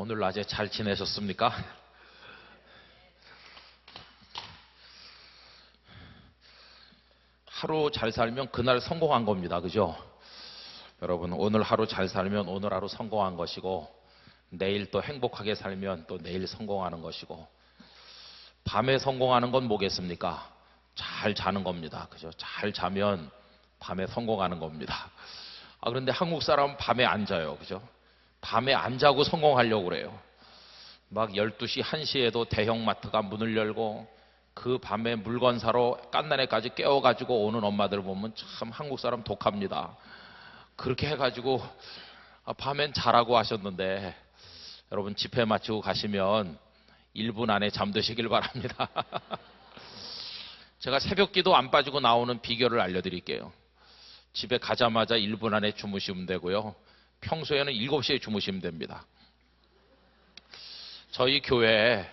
오늘 낮에 잘 지내셨습니까? 하루 잘 살면 그날 성공한 겁니다. 그죠? 여러분, 오늘 하루 잘 살면 오늘 하루 성공한 것이고, 내일 또 행복하게 살면 또 내일 성공하는 것이고, 밤에 성공하는 건 뭐겠습니까? 잘 자는 겁니다. 그죠? 잘 자면 밤에 성공하는 겁니다. 그런데 한국 사람은 밤에 안 자요. 그죠? 밤에 안 자고 성공하려고 그래요. 막 12시, 1시에도 대형마트가 문을 열고 그 밤에 물건 사러 깐난에까지 깨워가지고 오는 엄마들 보면 참 한국 사람 독합니다. 그렇게 해가지고 밤엔 자라고 하셨는데 여러분 집회 마치고 가시면 1분 안에 잠드시길 바랍니다. 제가 새벽 기도 안 빠지고 나오는 비결을 알려드릴게요. 집에 가자마자 1분 안에 주무시면 되고요. 평소에는 7시에 주무시면 됩니다. 저희 교회에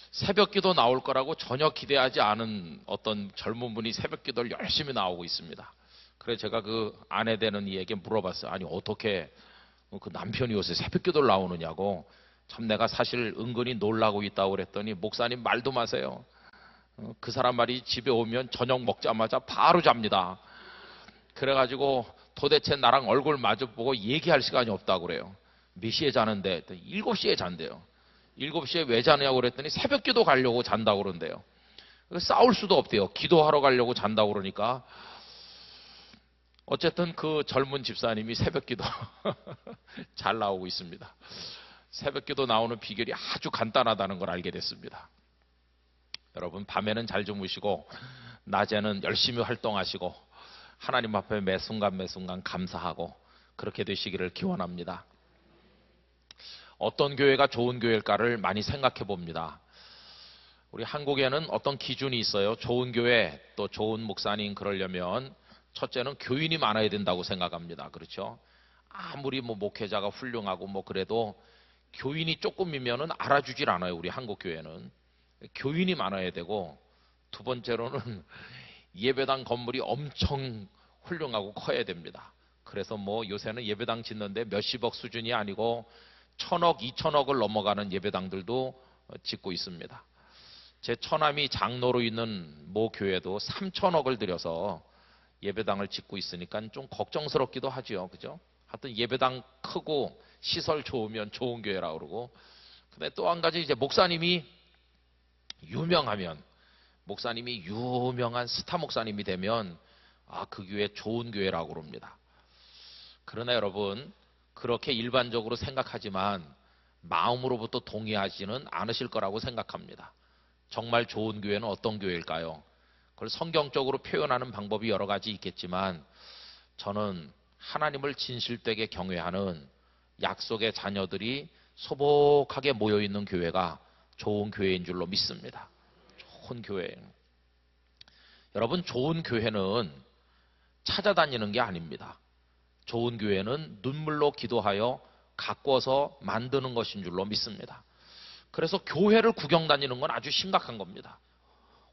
새벽 기도 나올 거라고 전혀 기대하지 않은 어떤 젊은 분이 새벽 기도를 열심히 나오고 있습니다. 그래서 제가 그 아내 되는 이에게 물어봤어요. 아니 어떻게 그 남편이 요새 새벽 기도를 나오느냐고. 참 내가 사실 은근히 놀라고 있다고 그랬더니 목사님 말도 마세요. 그 사람 말이 집에 오면 저녁 먹자마자 바로 잡니다. 그래가지고 도대체 나랑 얼굴 마주보고 얘기할 시간이 없다고 그래요. 몇 시에 자는데? 7시에 잔대요. 7시에 왜 자냐고 그랬더니 새벽 기도 가려고 잔다고 그런대요. 싸울 수도 없대요. 기도하러 가려고 잔다고 그러니까. 어쨌든 그 젊은 집사님이 새벽 기도 잘 나오고 있습니다. 새벽 기도 나오는 비결이 아주 간단하다는 걸 알게 됐습니다. 여러분, 밤에는 잘 주무시고 낮에는 열심히 활동하시고 하나님 앞에 매 순간 매 순간 감사하고 그렇게 되시기를 기원합니다. 어떤 교회가 좋은 교회일까를 많이 생각해 봅니다. 우리 한국에는 어떤 기준이 있어요. 좋은 교회 또 좋은 목사님 그러려면 첫째는 교인이 많아야 된다고 생각합니다. 그렇죠? 아무리 목회자가 훌륭하고 그래도 교인이 조금이면은 알아주질 않아요. 우리 한국 교회는 교인이 많아야 되고, 두 번째로는 예배당 건물이 엄청 훌륭하고 커야 됩니다. 그래서 요새는 예배당 짓는데 몇십억 수준이 아니고 1,000억, 2,000억을 넘어가는 예배당들도 짓고 있습니다. 제 처남이 장로로 있는 모 교회도 3,000억을 들여서 예배당을 짓고 있으니까 좀 걱정스럽기도 하죠. 그죠? 하여튼 예배당 크고 시설 좋으면 좋은 교회라고 그러고, 근데 또 한 가지 이제 목사님이 유명하면, 목사님이 유명한 스타 목사님이 되면 그 교회 좋은 교회라고 그럽니다. 그러나 여러분, 그렇게 일반적으로 생각하지만 마음으로부터 동의하지는 않으실 거라고 생각합니다. 정말 좋은 교회는 어떤 교회일까요? 그걸 성경적으로 표현하는 방법이 여러 가지 있겠지만 저는 하나님을 진실되게 경외하는 약속의 자녀들이 소복하게 모여있는 교회가 좋은 교회인 줄로 믿습니다. 좋은 교회. 여러분, 좋은 교회는 찾아다니는 게 아닙니다. 좋은 교회는 눈물로 기도하여 가꿔서 만드는 것인 줄로 믿습니다. 그래서 교회를 구경 다니는 건 아주 심각한 겁니다.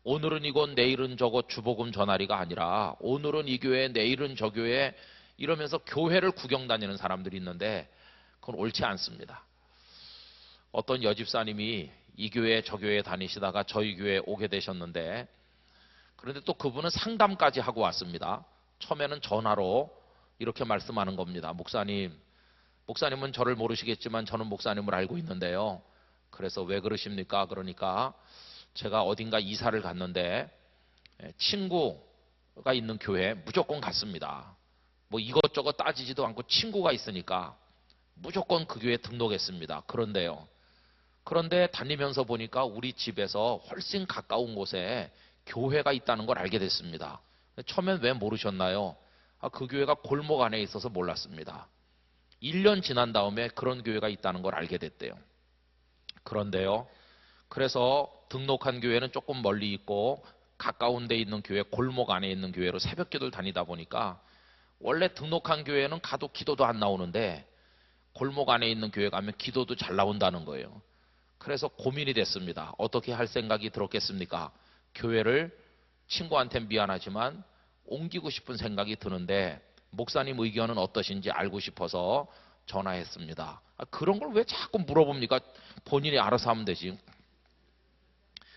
오늘은 이곳 내일은 저곳 주복음 전하리가 아니라 오늘은 이 교회 내일은 저 교회 이러면서 교회를 구경 다니는 사람들이 있는데 그건 옳지 않습니다. 어떤 여집사님이 이 교회 저 교회 다니시다가 저희 교회에 오게 되셨는데, 그런데 또 그분은 상담까지 하고 왔습니다. 처음에는 전화로 이렇게 말씀하는 겁니다. 목사님은 저를 모르시겠지만 저는 목사님을 알고 있는데요. 그래서 왜 그러십니까? 그러니까 제가 어딘가 이사를 갔는데 친구가 있는 교회 무조건 갔습니다. 이것저것 따지지도 않고 친구가 있으니까 무조건 그 교회에 등록했습니다. 그런데 다니면서 보니까 우리 집에서 훨씬 가까운 곳에 교회가 있다는 걸 알게 됐습니다. 처음엔 왜 모르셨나요? 그 교회가 골목 안에 있어서 몰랐습니다. 1년 지난 다음에 그런 교회가 있다는 걸 알게 됐대요. 그런데요, 그래서 등록한 교회는 조금 멀리 있고 가까운 데 있는 교회, 골목 안에 있는 교회로 새벽 기도를 다니다 보니까 원래 등록한 교회는 가도 기도도 안 나오는데 골목 안에 있는 교회 가면 기도도 잘 나온다는 거예요. 그래서 고민이 됐습니다. 어떻게 할 생각이 들었겠습니까? 교회를 친구한테는 미안하지만 옮기고 싶은 생각이 드는데 목사님 의견은 어떠신지 알고 싶어서 전화했습니다. 그런 걸 왜 자꾸 물어봅니까? 본인이 알아서 하면 되지.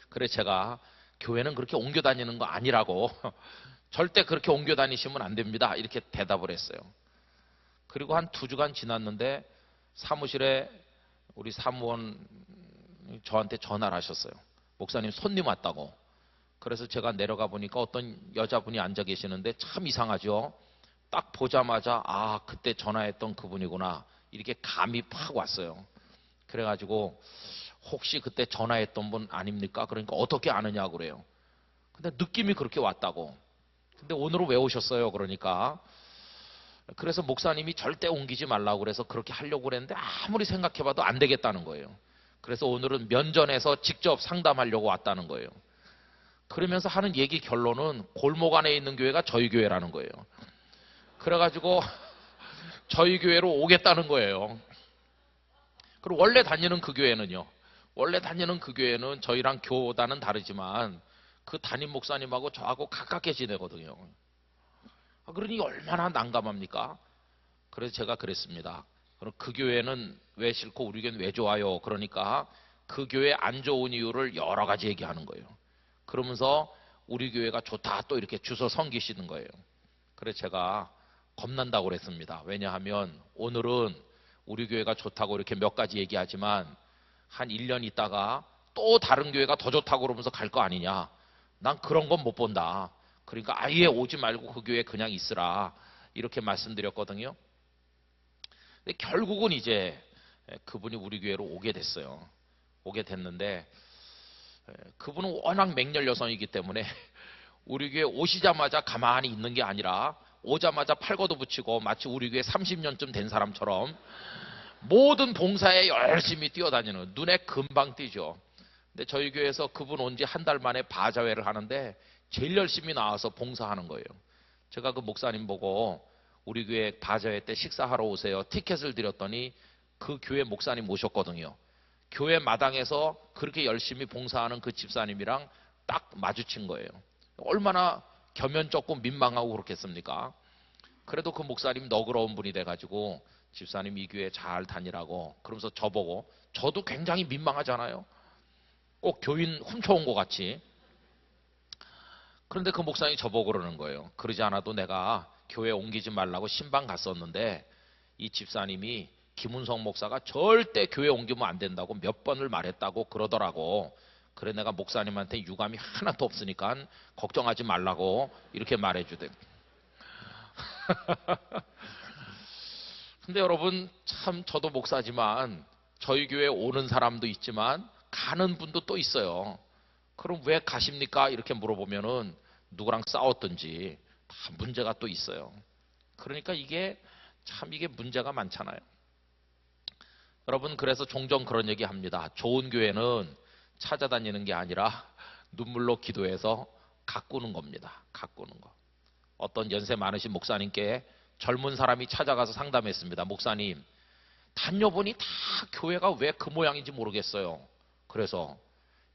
그래 제가 교회는 그렇게 옮겨 다니는 거 아니라고 절대 그렇게 옮겨 다니시면 안 됩니다. 이렇게 대답을 했어요. 그리고 한 2주간 지났는데 사무실에 우리 사무원 저한테 전화를 하셨어요. 목사님 손님 왔다고. 그래서 제가 내려가 보니까 어떤 여자분이 앉아 계시는데 참 이상하죠. 딱 보자마자 아 그때 전화했던 그분이구나 이렇게 감이 팍 왔어요. 그래가지고 혹시 그때 전화했던 분 아닙니까? 그러니까 어떻게 아느냐고 그래요. 근데 느낌이 그렇게 왔다고. 근데 오늘은 왜 오셨어요? 그러니까 그래서 목사님이 절대 옮기지 말라고 그래서 그렇게 하려고 그랬는데 아무리 생각해봐도 안 되겠다는 거예요. 그래서 오늘은 면전에서 직접 상담하려고 왔다는 거예요. 그러면서 하는 얘기 결론은 골목 안에 있는 교회가 저희 교회라는 거예요. 그래가지고 저희 교회로 오겠다는 거예요. 그리고 원래 다니는 그 교회는요. 원래 다니는 그 교회는 저희랑 교단은 다르지만 그 담임 목사님하고 저하고 가깝게 지내거든요. 그러니 얼마나 난감합니까? 그래서 제가 그랬습니다. 그럼 그 교회는 왜 싫고 우리 교회는 왜 좋아요? 그러니까 그 교회 안 좋은 이유를 여러 가지 얘기하는 거예요. 그러면서 우리 교회가 좋다 또 이렇게 주워 섬기시는 거예요. 그래서 제가 겁난다고 그랬습니다. 왜냐하면 오늘은 우리 교회가 좋다고 이렇게 몇 가지 얘기하지만 한 1년 있다가 또 다른 교회가 더 좋다고 그러면서 갈 거 아니냐. 난 그런 건 못 본다. 그러니까 아예 오지 말고 그 교회에 그냥 있으라. 이렇게 말씀드렸거든요. 근데 결국은 이제 그분이 우리 교회로 오게 됐어요. 오게 됐는데 그분은 워낙 맹렬 여성이기 때문에 우리 교회 오시자마자 가만히 있는 게 아니라 오자마자 팔걷어 붙이고 마치 우리 교회 30년쯤 된 사람처럼 모든 봉사에 열심히 뛰어다니는 눈에 금방 띄죠. 근데 저희 교회에서 그분 온 지 한 달 만에 바자회를 하는데 제일 열심히 나와서 봉사하는 거예요. 제가 그 목사님 보고 우리 교회 바자회 때 식사하러 오세요. 티켓을 드렸더니 그 교회 목사님 오셨거든요. 교회 마당에서 그렇게 열심히 봉사하는 그 집사님이랑 딱 마주친 거예요. 얼마나 겸연쩍고 민망하고 그렇겠습니까? 그래도 그 목사님 너그러운 분이 돼가지고 집사님 이 교회 잘 다니라고 그러면서 저보고 저도 굉장히 민망하잖아요. 꼭 교인 훔쳐온 것 같이. 그런데 그 목사님이 저보고 그러는 거예요. 그러지 않아도 내가 교회 옮기지 말라고 신방 갔었는데 이 집사님이 김은성 목사가 절대 교회 옮기면 안 된다고 몇 번을 말했다고 그러더라고. 그래 내가 목사님한테 유감이 하나도 없으니까 걱정하지 말라고 이렇게 말해주대. 근데 여러분 참 저도 목사지만 저희 교회에 오는 사람도 있지만 가는 분도 또 있어요. 그럼 왜 가십니까? 이렇게 물어보면은 누구랑 싸웠든지 다 문제가 또 있어요. 그러니까 이게 참 이게 문제가 많잖아요. 여러분 그래서 종종 그런 얘기 합니다. 좋은 교회는 찾아다니는 게 아니라 눈물로 기도해서 가꾸는 겁니다. 가꾸는 거. 어떤 연세 많으신 목사님께 젊은 사람이 찾아가서 상담했습니다. 목사님, 단여보니 다 교회가 왜 그 모양인지 모르겠어요. 그래서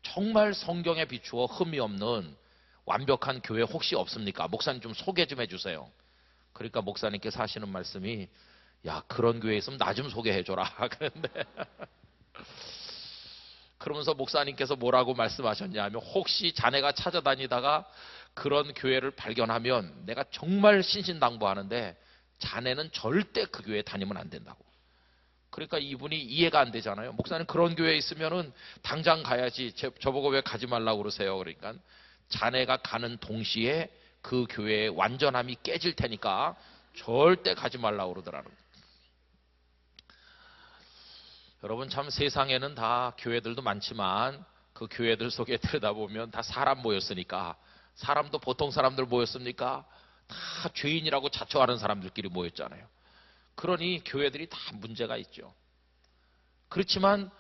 정말 성경에 비추어 흠이 없는 완벽한 교회 혹시 없습니까? 목사님 좀 소개 좀 해주세요. 그러니까 목사님께서 하시는 말씀이 야 그런 교회 있으면 나 좀 소개해줘라. 그런데 그러면서 목사님께서 뭐라고 말씀하셨냐면 혹시 자네가 찾아다니다가 그런 교회를 발견하면 내가 정말 신신당부하는데 자네는 절대 그 교회 다니면 안 된다고. 그러니까 이분이 이해가 안 되잖아요. 목사님 그런 교회에 있으면은 당장 가야지. 저보고 왜 가지 말라고 그러세요. 그러니까 자네가 가는 동시에 그 교회의 완전함이 깨질 테니까 절대 가지 말라고 그러더라는 거예요. 여러분 참 세상에는 다 교회들도 많지만 그 교회들 속에 들여다보면 다 사람 모였으니까 사람도 보통 사람들 모였습니까? 다 죄인이라고 자처하는 사람들끼리 모였잖아요. 그러니 교회들이 다 문제가 있죠. 그렇지만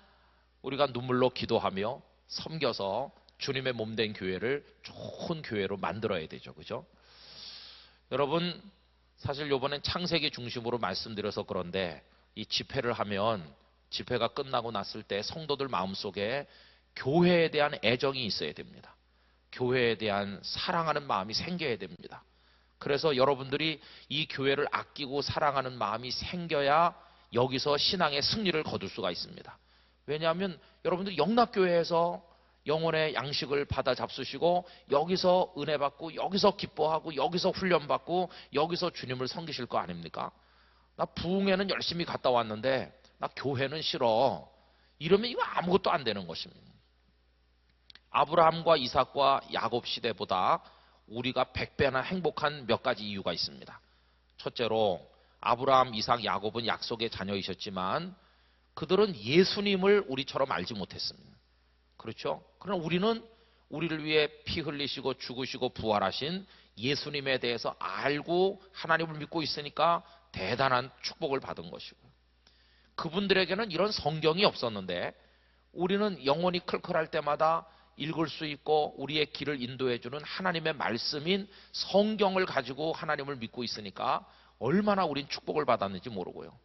우리가 눈물로 기도하며 섬겨서 주님의 몸된 교회를 좋은 교회로 만들어야 되죠. 그죠? 여러분 사실 이번엔 창세기 중심으로 말씀드려서 그런데 이 집회를 하면 집회가 끝나고 났을 때 성도들 마음속에 교회에 대한 애정이 있어야 됩니다. 교회에 대한 사랑하는 마음이 생겨야 됩니다. 그래서 여러분들이 이 교회를 아끼고 사랑하는 마음이 생겨야 여기서 신앙의 승리를 거둘 수가 있습니다. 왜냐하면 여러분들 영락교회에서 영혼의 양식을 받아 잡수시고 여기서 은혜 받고 여기서 기뻐하고 여기서 훈련 받고 여기서 주님을 섬기실 거 아닙니까? 나 부흥회는 열심히 갔다 왔는데 나 교회는 싫어. 이러면 이거 아무것도 안 되는 것입니다. 아브라함과 이삭과 야곱 시대보다 우리가 100배나 행복한 몇 가지 이유가 있습니다. 첫째로 아브라함, 이삭, 야곱은 약속의 자녀이셨지만 그들은 예수님을 우리처럼 알지 못했습니다. 그렇죠? 그러나 우리는 우리를 위해 피 흘리시고 죽으시고 부활하신 예수님에 대해서 알고 하나님을 믿고 있으니까 대단한 축복을 받은 것이고요. 그분들에게는 이런 성경이 없었는데 우리는 영혼이 클클할 때마다 읽을 수 있고 우리의 길을 인도해주는 하나님의 말씀인 성경을 가지고 하나님을 믿고 있으니까 얼마나 우린 축복을 받았는지 모르고요.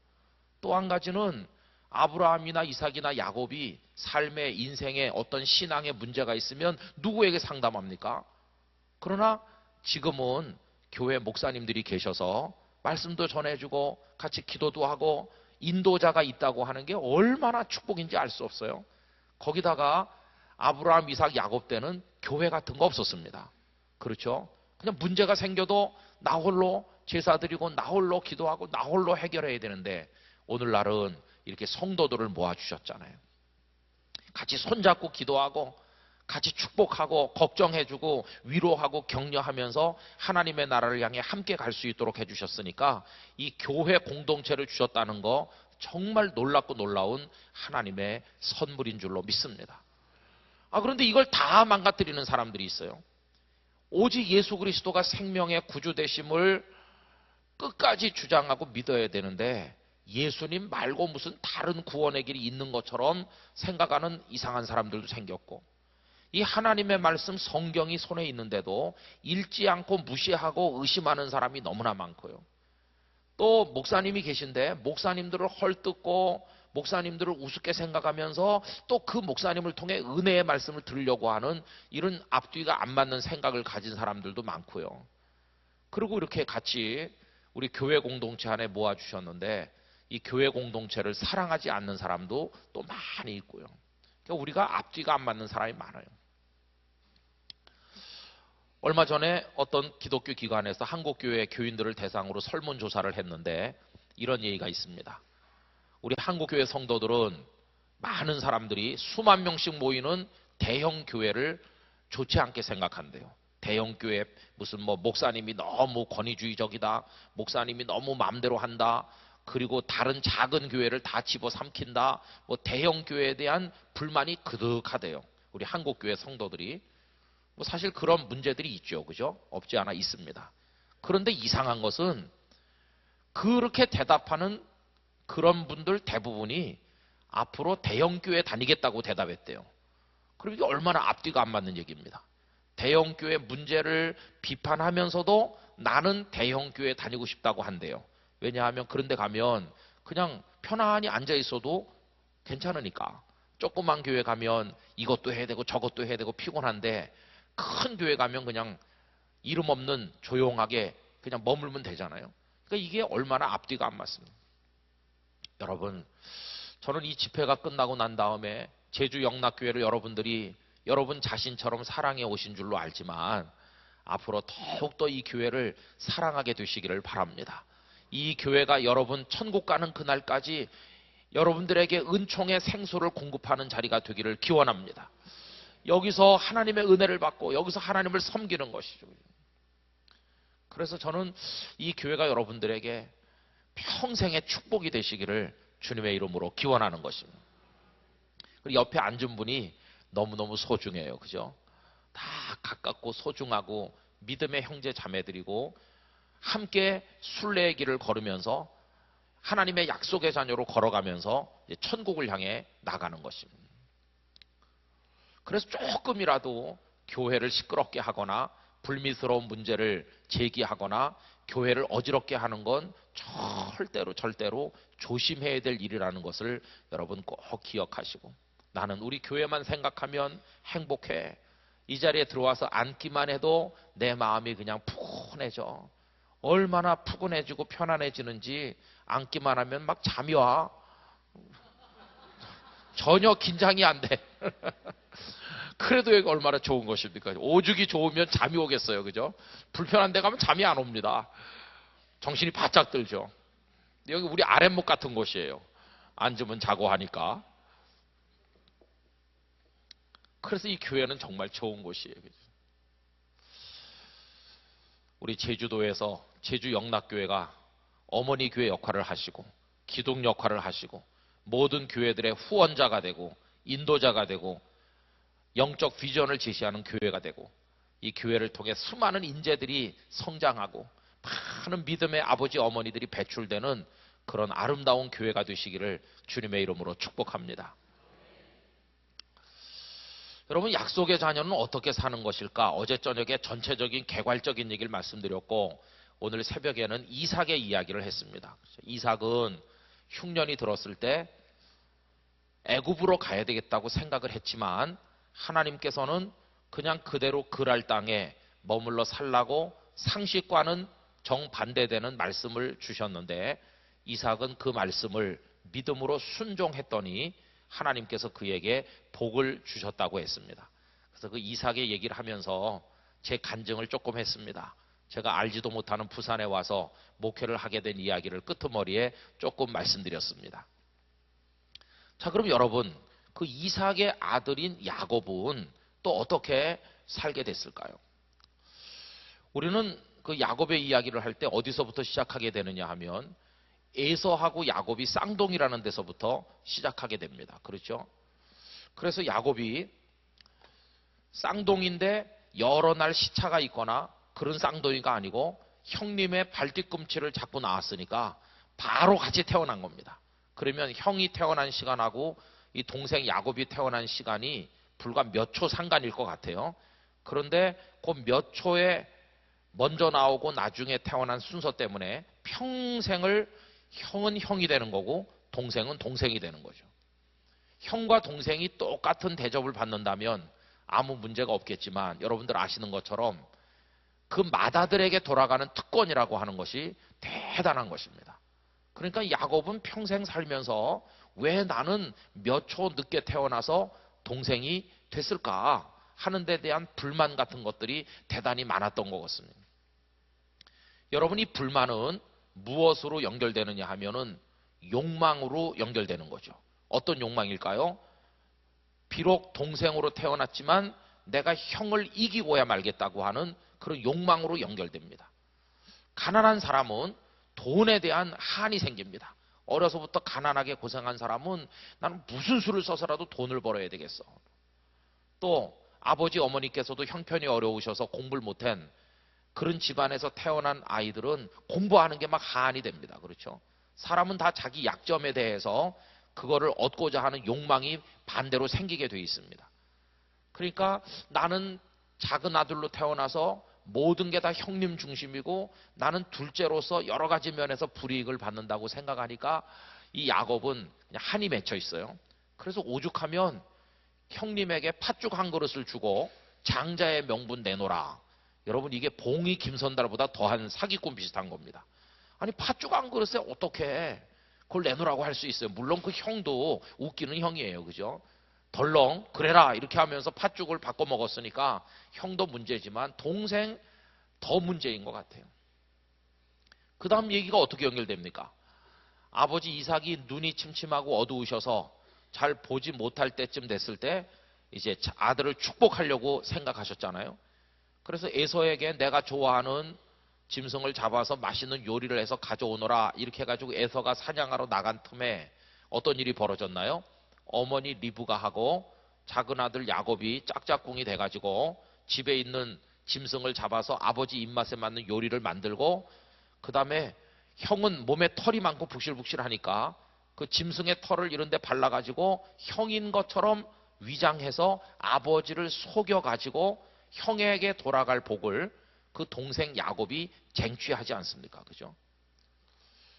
또 한 가지는 아브라함이나 이삭이나 야곱이 삶의 인생에 어떤 신앙의 문제가 있으면 누구에게 상담합니까? 그러나 지금은 교회 목사님들이 계셔서 말씀도 전해주고 같이 기도도 하고 인도자가 있다고 하는 게 얼마나 축복인지 알 수 없어요. 거기다가 아브라함, 이삭, 야곱 때는 교회 같은 거 없었습니다. 그렇죠? 그냥 문제가 생겨도 나 홀로 제사 드리고 나 홀로 기도하고 나 홀로 해결해야 되는데 오늘날은 이렇게 성도들을 모아주셨잖아요. 같이 손잡고 기도하고 같이 축복하고 걱정해주고 위로하고 격려하면서 하나님의 나라를 향해 함께 갈 수 있도록 해주셨으니까 이 교회 공동체를 주셨다는 거 정말 놀랍고 놀라운 하나님의 선물인 줄로 믿습니다. 그런데 이걸 다 망가뜨리는 사람들이 있어요. 오직 예수 그리스도가 생명의 구주 되심을 끝까지 주장하고 믿어야 되는데 예수님 말고 무슨 다른 구원의 길이 있는 것처럼 생각하는 이상한 사람들도 생겼고 이 하나님의 말씀 성경이 손에 있는데도 읽지 않고 무시하고 의심하는 사람이 너무나 많고요. 또 목사님이 계신데 목사님들을 헐뜯고 목사님들을 우습게 생각하면서 또 그 목사님을 통해 은혜의 말씀을 들으려고 하는 이런 앞뒤가 안 맞는 생각을 가진 사람들도 많고요. 그리고 이렇게 같이 우리 교회 공동체 안에 모아주셨는데 이 교회 공동체를 사랑하지 않는 사람도 또 많이 있고요. 그러니까 우리가 앞뒤가 안 맞는 사람이 많아요. 얼마 전에 어떤 기독교 기관에서 한국교회 교인들을 대상으로 설문조사를 했는데 이런 얘기가 있습니다. 우리 한국교회 성도들은 많은 사람들이 수만 명씩 모이는 대형 교회를 좋지 않게 생각한대요. 대형 교회 무슨 목사님이 너무 권위주의적이다. 목사님이 너무 마음대로 한다. 그리고 다른 작은 교회를 다 집어삼킨다. 대형 교회에 대한 불만이 그득하대요. 우리 한국교회 성도들이. 사실 그런 문제들이 있죠. 그죠? 없지 않아 있습니다. 그런데 이상한 것은 그렇게 대답하는 그런 분들 대부분이 앞으로 대형교회 다니겠다고 대답했대요. 그럼 이게 얼마나 앞뒤가 안 맞는 얘기입니다. 대형교회 문제를 비판하면서도 나는 대형교회 다니고 싶다고 한대요. 왜냐하면 그런 데 가면 그냥 편안히 앉아 있어도 괜찮으니까. 조그만 교회 가면 이것도 해야 되고 저것도 해야 되고 피곤한데 큰 교회 가면 그냥 이름 없는 조용하게 그냥 머물면 되잖아요. 그러니까 이게 얼마나 앞뒤가 안 맞습니다. 여러분, 저는 이 집회가 끝나고 난 다음에 제주 영락교회를 여러분들이 여러분 자신처럼 사랑해 오신 줄로 알지만 앞으로 더욱더 이 교회를 사랑하게 되시기를 바랍니다. 이 교회가 여러분 천국 가는 그날까지 여러분들에게 은총의 생수를 공급하는 자리가 되기를 기원합니다. 여기서 하나님의 은혜를 받고 여기서 하나님을 섬기는 것이죠. 그래서 저는 이 교회가 여러분들에게 평생의 축복이 되시기를 주님의 이름으로 기원하는 것입니다. 그리고 옆에 앉은 분이 너무너무 소중해요. 그죠? 다 가깝고 소중하고 믿음의 형제 자매들이고 함께 순례의 길을 걸으면서 하나님의 약속의 자녀로 걸어가면서 천국을 향해 나가는 것입니다. 그래서 조금이라도 교회를 시끄럽게 하거나 불미스러운 문제를 제기하거나 교회를 어지럽게 하는 건 절대로 조심해야 될 일이라는 것을 여러분 꼭 기억하시고 나는 우리 교회만 생각하면 행복해. 이 자리에 들어와서 앉기만 해도 내 마음이 그냥 푸근해져. 얼마나 푸근해지고 편안해지는지 앉기만 하면 막 잠이 와. 전혀 긴장이 안 돼. 그래도 여기 얼마나 좋은 것입니까? 오죽이 좋으면 잠이 오겠어요. 그죠? 불편한 데 가면 잠이 안 옵니다. 정신이 바짝 들죠. 여기 우리 아랫목 같은 곳이에요. 앉으면 자고 하니까. 그래서 이 교회는 정말 좋은 곳이에요. 우리 제주도에서 제주 영락교회가 어머니 교회 역할을 하시고 기둥 역할을 하시고 모든 교회들의 후원자가 되고 인도자가 되고 영적 비전을 제시하는 교회가 되고 이 교회를 통해 수많은 인재들이 성장하고 많은 믿음의 아버지 어머니들이 배출되는 그런 아름다운 교회가 되시기를 주님의 이름으로 축복합니다. 여러분, 약속의 자녀는 어떻게 사는 것일까? 어제 저녁에 전체적인 개괄적인 얘기를 말씀드렸고 오늘 새벽에는 이삭의 이야기를 했습니다. 이삭은 흉년이 들었을 때 애굽으로 가야 되겠다고 생각을 했지만 하나님께서는 그냥 그대로 그랄 땅에 머물러 살라고 상식과는 정반대되는 말씀을 주셨는데 이삭은 그 말씀을 믿음으로 순종했더니 하나님께서 그에게 복을 주셨다고 했습니다. 그래서 그 이삭의 얘기를 하면서 제 간증을 조금 했습니다. 제가 알지도 못하는 부산에 와서 목회를 하게 된 이야기를 끄트머리에 조금 말씀드렸습니다. 자, 그럼 여러분, 그 이삭의 아들인 야곱은 또 어떻게 살게 됐을까요? 우리는 그 야곱의 이야기를 할 때 어디서부터 시작하게 되느냐 하면 에서하고 야곱이 쌍둥이라는 데서부터 시작하게 됩니다. 그렇죠? 그래서 야곱이 쌍둥이인데 여러 날 시차가 있거나 그런 쌍둥이가 아니고 형님의 발뒤꿈치를 잡고 나왔으니까 바로 같이 태어난 겁니다. 그러면 형이 태어난 시간하고 이 동생 야곱이 태어난 시간이 불과 몇 초 상관일 것 같아요. 그런데 그 몇 초에 먼저 나오고 나중에 태어난 순서 때문에 평생을 형은 형이 되는 거고 동생은 동생이 되는 거죠. 형과 동생이 똑같은 대접을 받는다면 아무 문제가 없겠지만 여러분들 아시는 것처럼 그 맏아들에게 돌아가는 특권이라고 하는 것이 대단한 것입니다. 그러니까 야곱은 평생 살면서 왜 나는 몇 초 늦게 태어나서 동생이 됐을까 하는 데 대한 불만 같은 것들이 대단히 많았던 것 같습니다. 여러분, 이 불만은 무엇으로 연결되느냐 하면은 욕망으로 연결되는 거죠. 어떤 욕망일까요? 비록 동생으로 태어났지만 내가 형을 이기고야 말겠다고 하는 그런 욕망으로 연결됩니다. 가난한 사람은 돈에 대한 한이 생깁니다. 어려서부터 가난하게 고생한 사람은 나는 무슨 수를 써서라도 돈을 벌어야 되겠어. 또 아버지 어머니께서도 형편이 어려우셔서 공부를 못한 그런 집안에서 태어난 아이들은 공부하는 게 막 한이 됩니다. 그렇죠? 사람은 다 자기 약점에 대해서 그거를 얻고자 하는 욕망이 반대로 생기게 돼 있습니다. 그러니까 나는 작은 아들로 태어나서 모든 게 다 형님 중심이고 나는 둘째로서 여러 가지 면에서 불이익을 받는다고 생각하니까 이 야곱은 그냥 한이 맺혀 있어요. 그래서 오죽하면 형님에게 팥죽 한 그릇을 주고 장자의 명분 내놓으라. 여러분, 이게 봉이 김선달보다 더한 사기꾼 비슷한 겁니다. 아니, 팥죽 한 그릇에 어떻게 그걸 내놓으라고 할 수 있어요? 물론 그 형도 웃기는 형이에요. 그죠? 덜렁 그래라 이렇게 하면서 팥죽을 바꿔 먹었으니까 형도 문제지만 동생 더 문제인 것 같아요. 그 다음 얘기가 어떻게 연결됩니까? 아버지 이삭이 눈이 침침하고 어두우셔서 잘 보지 못할 때쯤 됐을 때 이제 아들을 축복하려고 생각하셨잖아요. 그래서 에서에게 내가 좋아하는 짐승을 잡아서 맛있는 요리를 해서 가져오너라 이렇게 해가지고 에서가 사냥하러 나간 틈에 어떤 일이 벌어졌나요? 어머니 리브가하고 작은 아들 야곱이 짝짝꿍이 돼가지고 집에 있는 짐승을 잡아서 아버지 입맛에 맞는 요리를 만들고 그 다음에 형은 몸에 털이 많고 북실북실하니까 그 짐승의 털을 이런 데 발라가지고 형인 것처럼 위장해서 아버지를 속여가지고 형에게 돌아갈 복을 그 동생 야곱이 쟁취하지 않습니까? 그죠?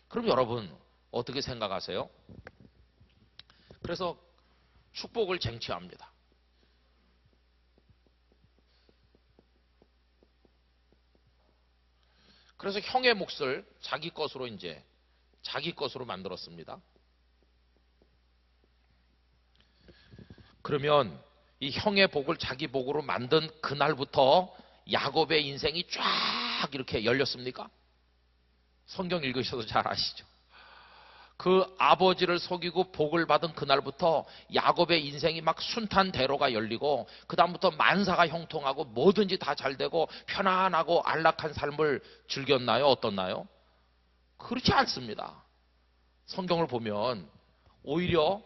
그럼 여러분 어떻게 생각하세요? 그래서 축복을 쟁취합니다. 그래서 형의 몫을 자기 것으로 이제 자기 것으로 만들었습니다. 그러면 이 형의 복을 자기 복으로 만든 그날부터 야곱의 인생이 쫙 이렇게 열렸습니까? 성경 읽으셔도 잘 아시죠? 그 아버지를 속이고 복을 받은 그날부터 야곱의 인생이 막 순탄대로가 열리고 그 다음부터 만사가 형통하고 뭐든지 다 잘되고 편안하고 안락한 삶을 즐겼나요? 어떻나요? 그렇지 않습니다. 성경을 보면 오히려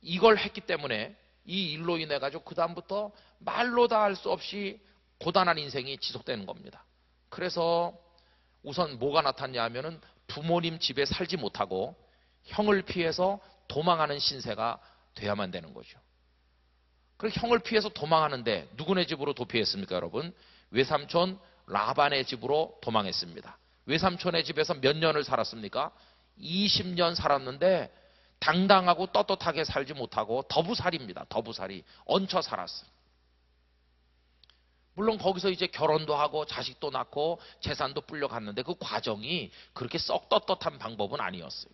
이걸 했기 때문에 이 일로 인해 가지고 그 다음부터 말로 다 할 수 없이 고단한 인생이 지속되는 겁니다. 그래서 우선 뭐가 나타났냐 하면은 부모님 집에 살지 못하고 형을 피해서 도망하는 신세가 돼야만 되는 거죠. 그리고 형을 피해서 도망하는데 누구네 집으로 도피했습니까, 여러분? 외삼촌 라반의 집으로 도망했습니다. 외삼촌의 집에서 몇 년을 살았습니까? 20년 살았는데 당당하고 떳떳하게 살지 못하고 더부살이입니다. 더부살이. 얹혀 살았어요. 물론 거기서 이제 결혼도 하고 자식도 낳고 재산도 불려갔는데 그 과정이 그렇게 썩 떳떳한 방법은 아니었어요.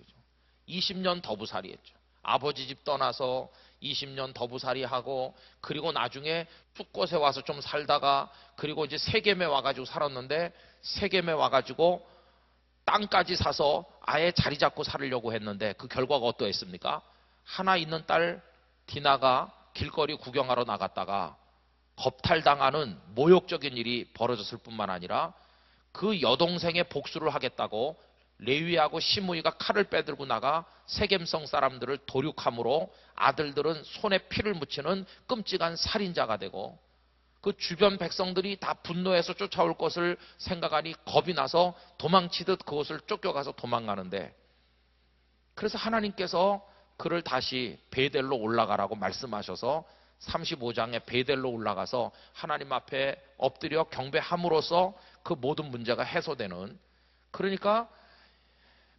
20년 더부살이 했죠. 아버지 집 떠나서 20년 더부살이 하고 그리고 나중에 숲곳에 와서 좀 살다가 그리고 이제 세겜에 와가지고 살았는데 세겜에 와가지고 땅까지 사서 아예 자리 잡고 살으려고 했는데 그 결과가 어떠했습니까? 하나 있는 딸 디나가 길거리 구경하러 나갔다가 겁탈당하는 모욕적인 일이 벌어졌을 뿐만 아니라 그 여동생의 복수를 하겠다고 레위하고 시므이가 칼을 빼들고 나가 세겜성 사람들을 도륙함으로 아들들은 손에 피를 묻히는 끔찍한 살인자가 되고 그 주변 백성들이 다 분노해서 쫓아올 것을 생각하니 겁이 나서 도망치듯 그곳을 쫓겨가서 도망가는데 그래서 하나님께서 그를 다시 베델로 올라가라고 말씀하셔서 35장에 베델로 올라가서 하나님 앞에 엎드려 경배함으로써 그 모든 문제가 해소되는 그러니까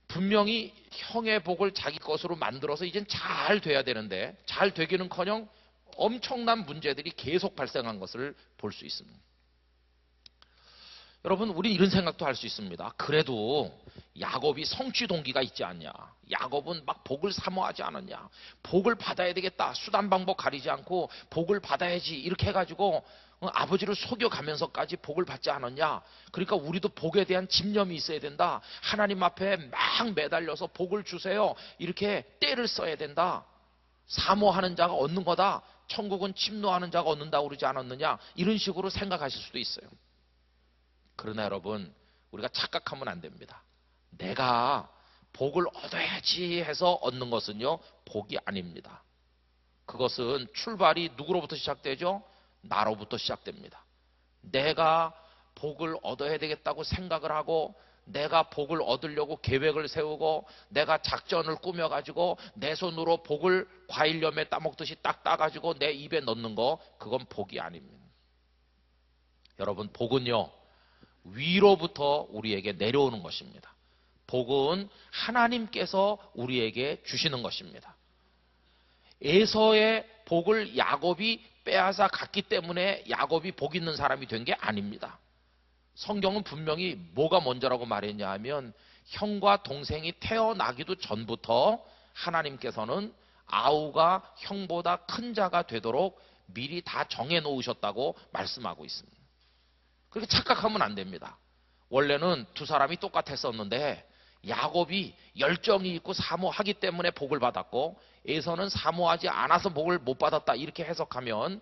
분명히 형의 복을 자기 것으로 만들어서 이젠 잘 돼야 되는데 잘 되기는커녕 엄청난 문제들이 계속 발생한 것을 볼 수 있습니다. 여러분 우리 이런 생각도 할 수 있습니다. 그래도 야곱이 성취 동기가 있지 않냐. 야곱은 막 복을 사모하지 않았냐. 복을 받아야 되겠다. 수단 방법 가리지 않고 복을 받아야지 이렇게 해가지고 아버지를 속여가면서까지 복을 받지 않았냐. 그러니까 우리도 복에 대한 집념이 있어야 된다. 하나님 앞에 막 매달려서 복을 주세요. 이렇게 때를 써야 된다. 사모하는 자가 얻는 거다. 천국은 침노하는 자가 얻는다고 그러지 않았느냐. 이런 식으로 생각하실 수도 있어요. 그러나 여러분 우리가 착각하면 안 됩니다. 내가 복을 얻어야지 해서 얻는 것은요 복이 아닙니다. 그것은 출발이 누구로부터 시작되죠? 나로부터 시작됩니다. 내가 복을 얻어야 되겠다고 생각을 하고 내가 복을 얻으려고 계획을 세우고 내가 작전을 꾸며가지고 내 손으로 복을 과일염에 따먹듯이 딱 따가지고 내 입에 넣는 거 그건 복이 아닙니다. 여러분 복은요 위로부터 우리에게 내려오는 것입니다. 복은 하나님께서 우리에게 주시는 것입니다. 에서의 복을 야곱이 빼앗아 갔기 때문에 야곱이 복 있는 사람이 된 게 아닙니다. 성경은 분명히 뭐가 먼저라고 말했냐 하면 형과 동생이 태어나기도 전부터 하나님께서는 아우가 형보다 큰 자가 되도록 미리 다 정해 놓으셨다고 말씀하고 있습니다. 그렇게 착각하면 안 됩니다. 원래는 두 사람이 똑같았었는데 야곱이 열정이 있고 사모하기 때문에 복을 받았고 에서는 사모하지 않아서 복을 못 받았다 이렇게 해석하면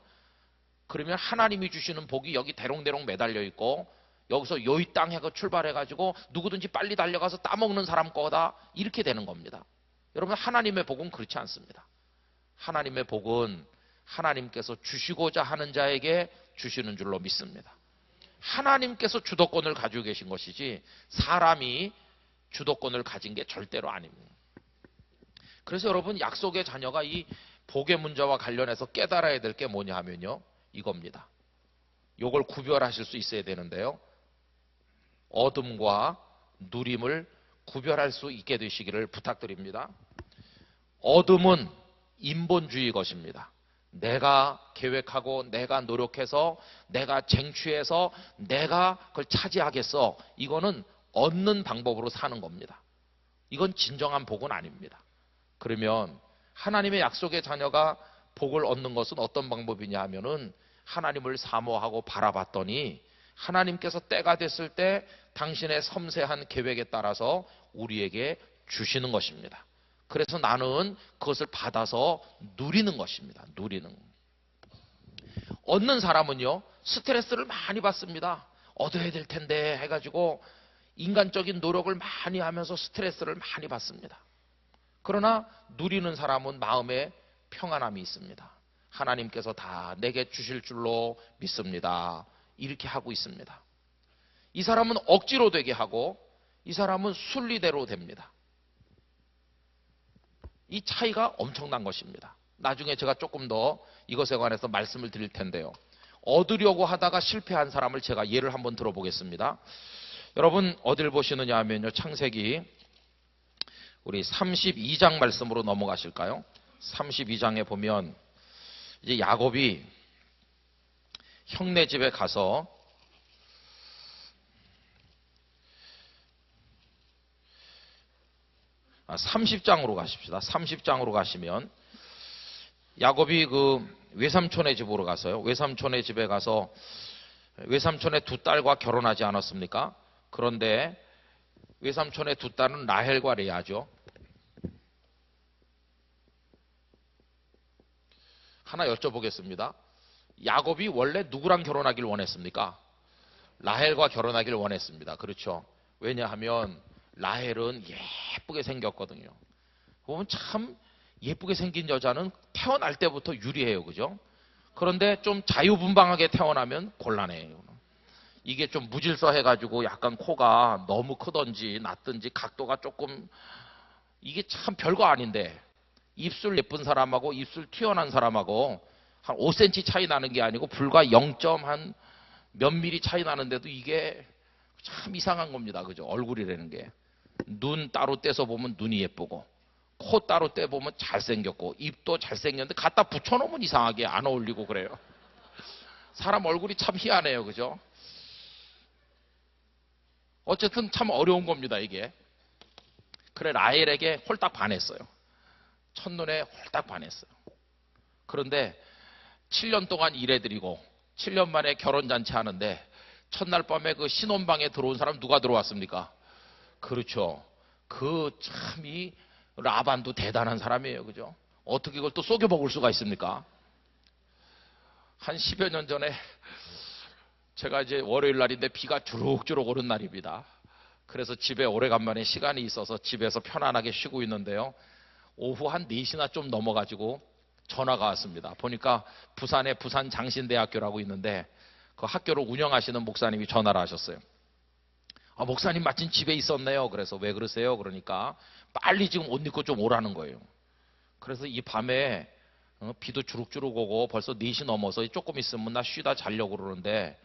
그러면 하나님이 주시는 복이 여기 대롱대롱 매달려 있고 여기서 요이 땅에 출발해가지고 누구든지 빨리 달려가서 따먹는 사람 거다 이렇게 되는 겁니다. 여러분 하나님의 복은 그렇지 않습니다. 하나님의 복은 하나님께서 주시고자 하는 자에게 주시는 줄로 믿습니다. 하나님께서 주도권을 가지고 계신 것이지 사람이 주도권을 가진 게 절대로 아닙니다. 그래서 여러분 약속의 자녀가 이 복의 문제와 관련해서 깨달아야 될 게 뭐냐 하면요 이겁니다. 이걸 구별하실 수 있어야 되는데요 어둠과 누림을 구별할 수 있게 되시기를 부탁드립니다. 어둠은 인본주의 것입니다. 내가 계획하고 내가 노력해서 내가 쟁취해서 내가 그걸 차지하겠어. 이거는 얻는 방법으로 사는 겁니다. 이건 진정한 복은 아닙니다. 그러면 하나님의 약속의 자녀가 복을 얻는 것은 어떤 방법이냐 하면은 하나님을 사모하고 바라봤더니 하나님께서 때가 됐을 때 당신의 섬세한 계획에 따라서 우리에게 주시는 것입니다. 그래서 나는 그것을 받아서 누리는 것입니다. 누리는. 얻는 사람은요, 스트레스를 많이 받습니다. 얻어야 될 텐데 해가지고 인간적인 노력을 많이 하면서 스트레스를 많이 받습니다. 그러나 누리는 사람은 마음에 평안함이 있습니다. 하나님께서 다 내게 주실 줄로 믿습니다. 이렇게 하고 있습니다. 이 사람은 억지로 되게 하고 이 사람은 순리대로 됩니다. 이 차이가 엄청난 것입니다. 나중에 제가 조금 더 이것에 관해서 말씀을 드릴 텐데요. 얻으려고 하다가 실패한 사람을 제가 예를 한번 들어보겠습니다. 여러분 어딜 보시느냐 하면요, 창세기 우리 32장 말씀으로 넘어가실까요? 32장에 보면 이제 야곱이 형네 집에 가서 30장으로 가십시다. 30장으로 가시면 야곱이 그 외삼촌의 집으로 가서요. 외삼촌의 집에 가서 외삼촌의 두 딸과 결혼하지 않았습니까? 그런데 외삼촌의 두 딸은 라헬과 레아죠. 하나 여쭤보겠습니다. 야곱이 원래 누구랑 결혼하길 원했습니까? 라헬과 결혼하길 원했습니다. 그렇죠. 왜냐하면 라헬은 예쁘게 생겼거든요. 보면 참 예쁘게 생긴 여자는 태어날 때부터 유리해요. 그죠? 그런데 좀 자유분방하게 태어나면 곤란해요. 이게 좀 무질서해가지고 약간 코가 너무 크던지 낮든지 각도가 조금, 이게 참 별거 아닌데 입술 예쁜 사람하고 입술 튀어난 사람하고 한 5cm 차이 나는 게 아니고 불과 0. 한 몇 미리 차이 나는데도 이게 참 이상한 겁니다. 그죠? 얼굴이라는 게. 눈 따로 떼서 보면 눈이 예쁘고 코 따로 떼보면 잘생겼고 입도 잘생겼는데 갖다 붙여놓으면 이상하게 안 어울리고 그래요. 사람 얼굴이 참 희한해요. 그죠? 어쨌든 참 어려운 겁니다. 이게. 그래 라헬에게 홀딱 반했어요. 첫눈에 홀딱 반했어요. 그런데 7년 동안 일해드리고 7년 만에 결혼잔치 하는데 첫날 밤에 그 신혼방에 들어온 사람 누가 들어왔습니까? 그렇죠. 그 참 이 라반도 대단한 사람이에요. 그죠? 어떻게 이걸 또 속여 먹을 수가 있습니까? 한 10여 년 전에 제가 이제 월요일 날인데 비가 주룩주룩 오는 날입니다. 그래서 집에 오래간만에 시간이 있어서 집에서 편안하게 쉬고 있는데요. 오후 한 4시나 좀 넘어가지고 전화가 왔습니다. 보니까 부산에 부산 장신대학교라고 있는데 그 학교를 운영하시는 목사님이 전화를 하셨어요. 아, 목사님 마침 집에 있었네요. 그래서 왜 그러세요? 그러니까 빨리 지금 옷 입고 좀 오라는 거예요. 그래서 이 밤에 비도 주룩주룩 오고 벌써 4시 넘어서 조금 있으면 나 쉬다 자려고 그러는데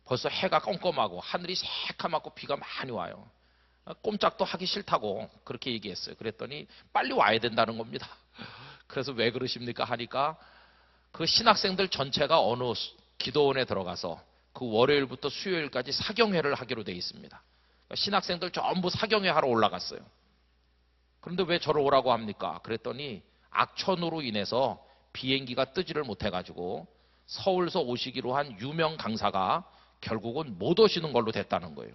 벌써 해가 껌껌하고 하늘이 새카맣고 비가 많이 와요. 꼼짝도 하기 싫다고 그렇게 얘기했어요. 그랬더니 빨리 와야 된다는 겁니다. 그래서 왜 그러십니까? 하니까 그 신학생들 전체가 어느 기도원에 들어가서 그 월요일부터 수요일까지 사경회를 하기로 돼 있습니다. 신학생들 전부 사경회 하러 올라갔어요. 그런데 왜 저를 오라고 합니까? 그랬더니 악천후로 인해서 비행기가 뜨지를 못해가지고 서울서 오시기로 한 유명 강사가 결국은 못 오시는 걸로 됐다는 거예요.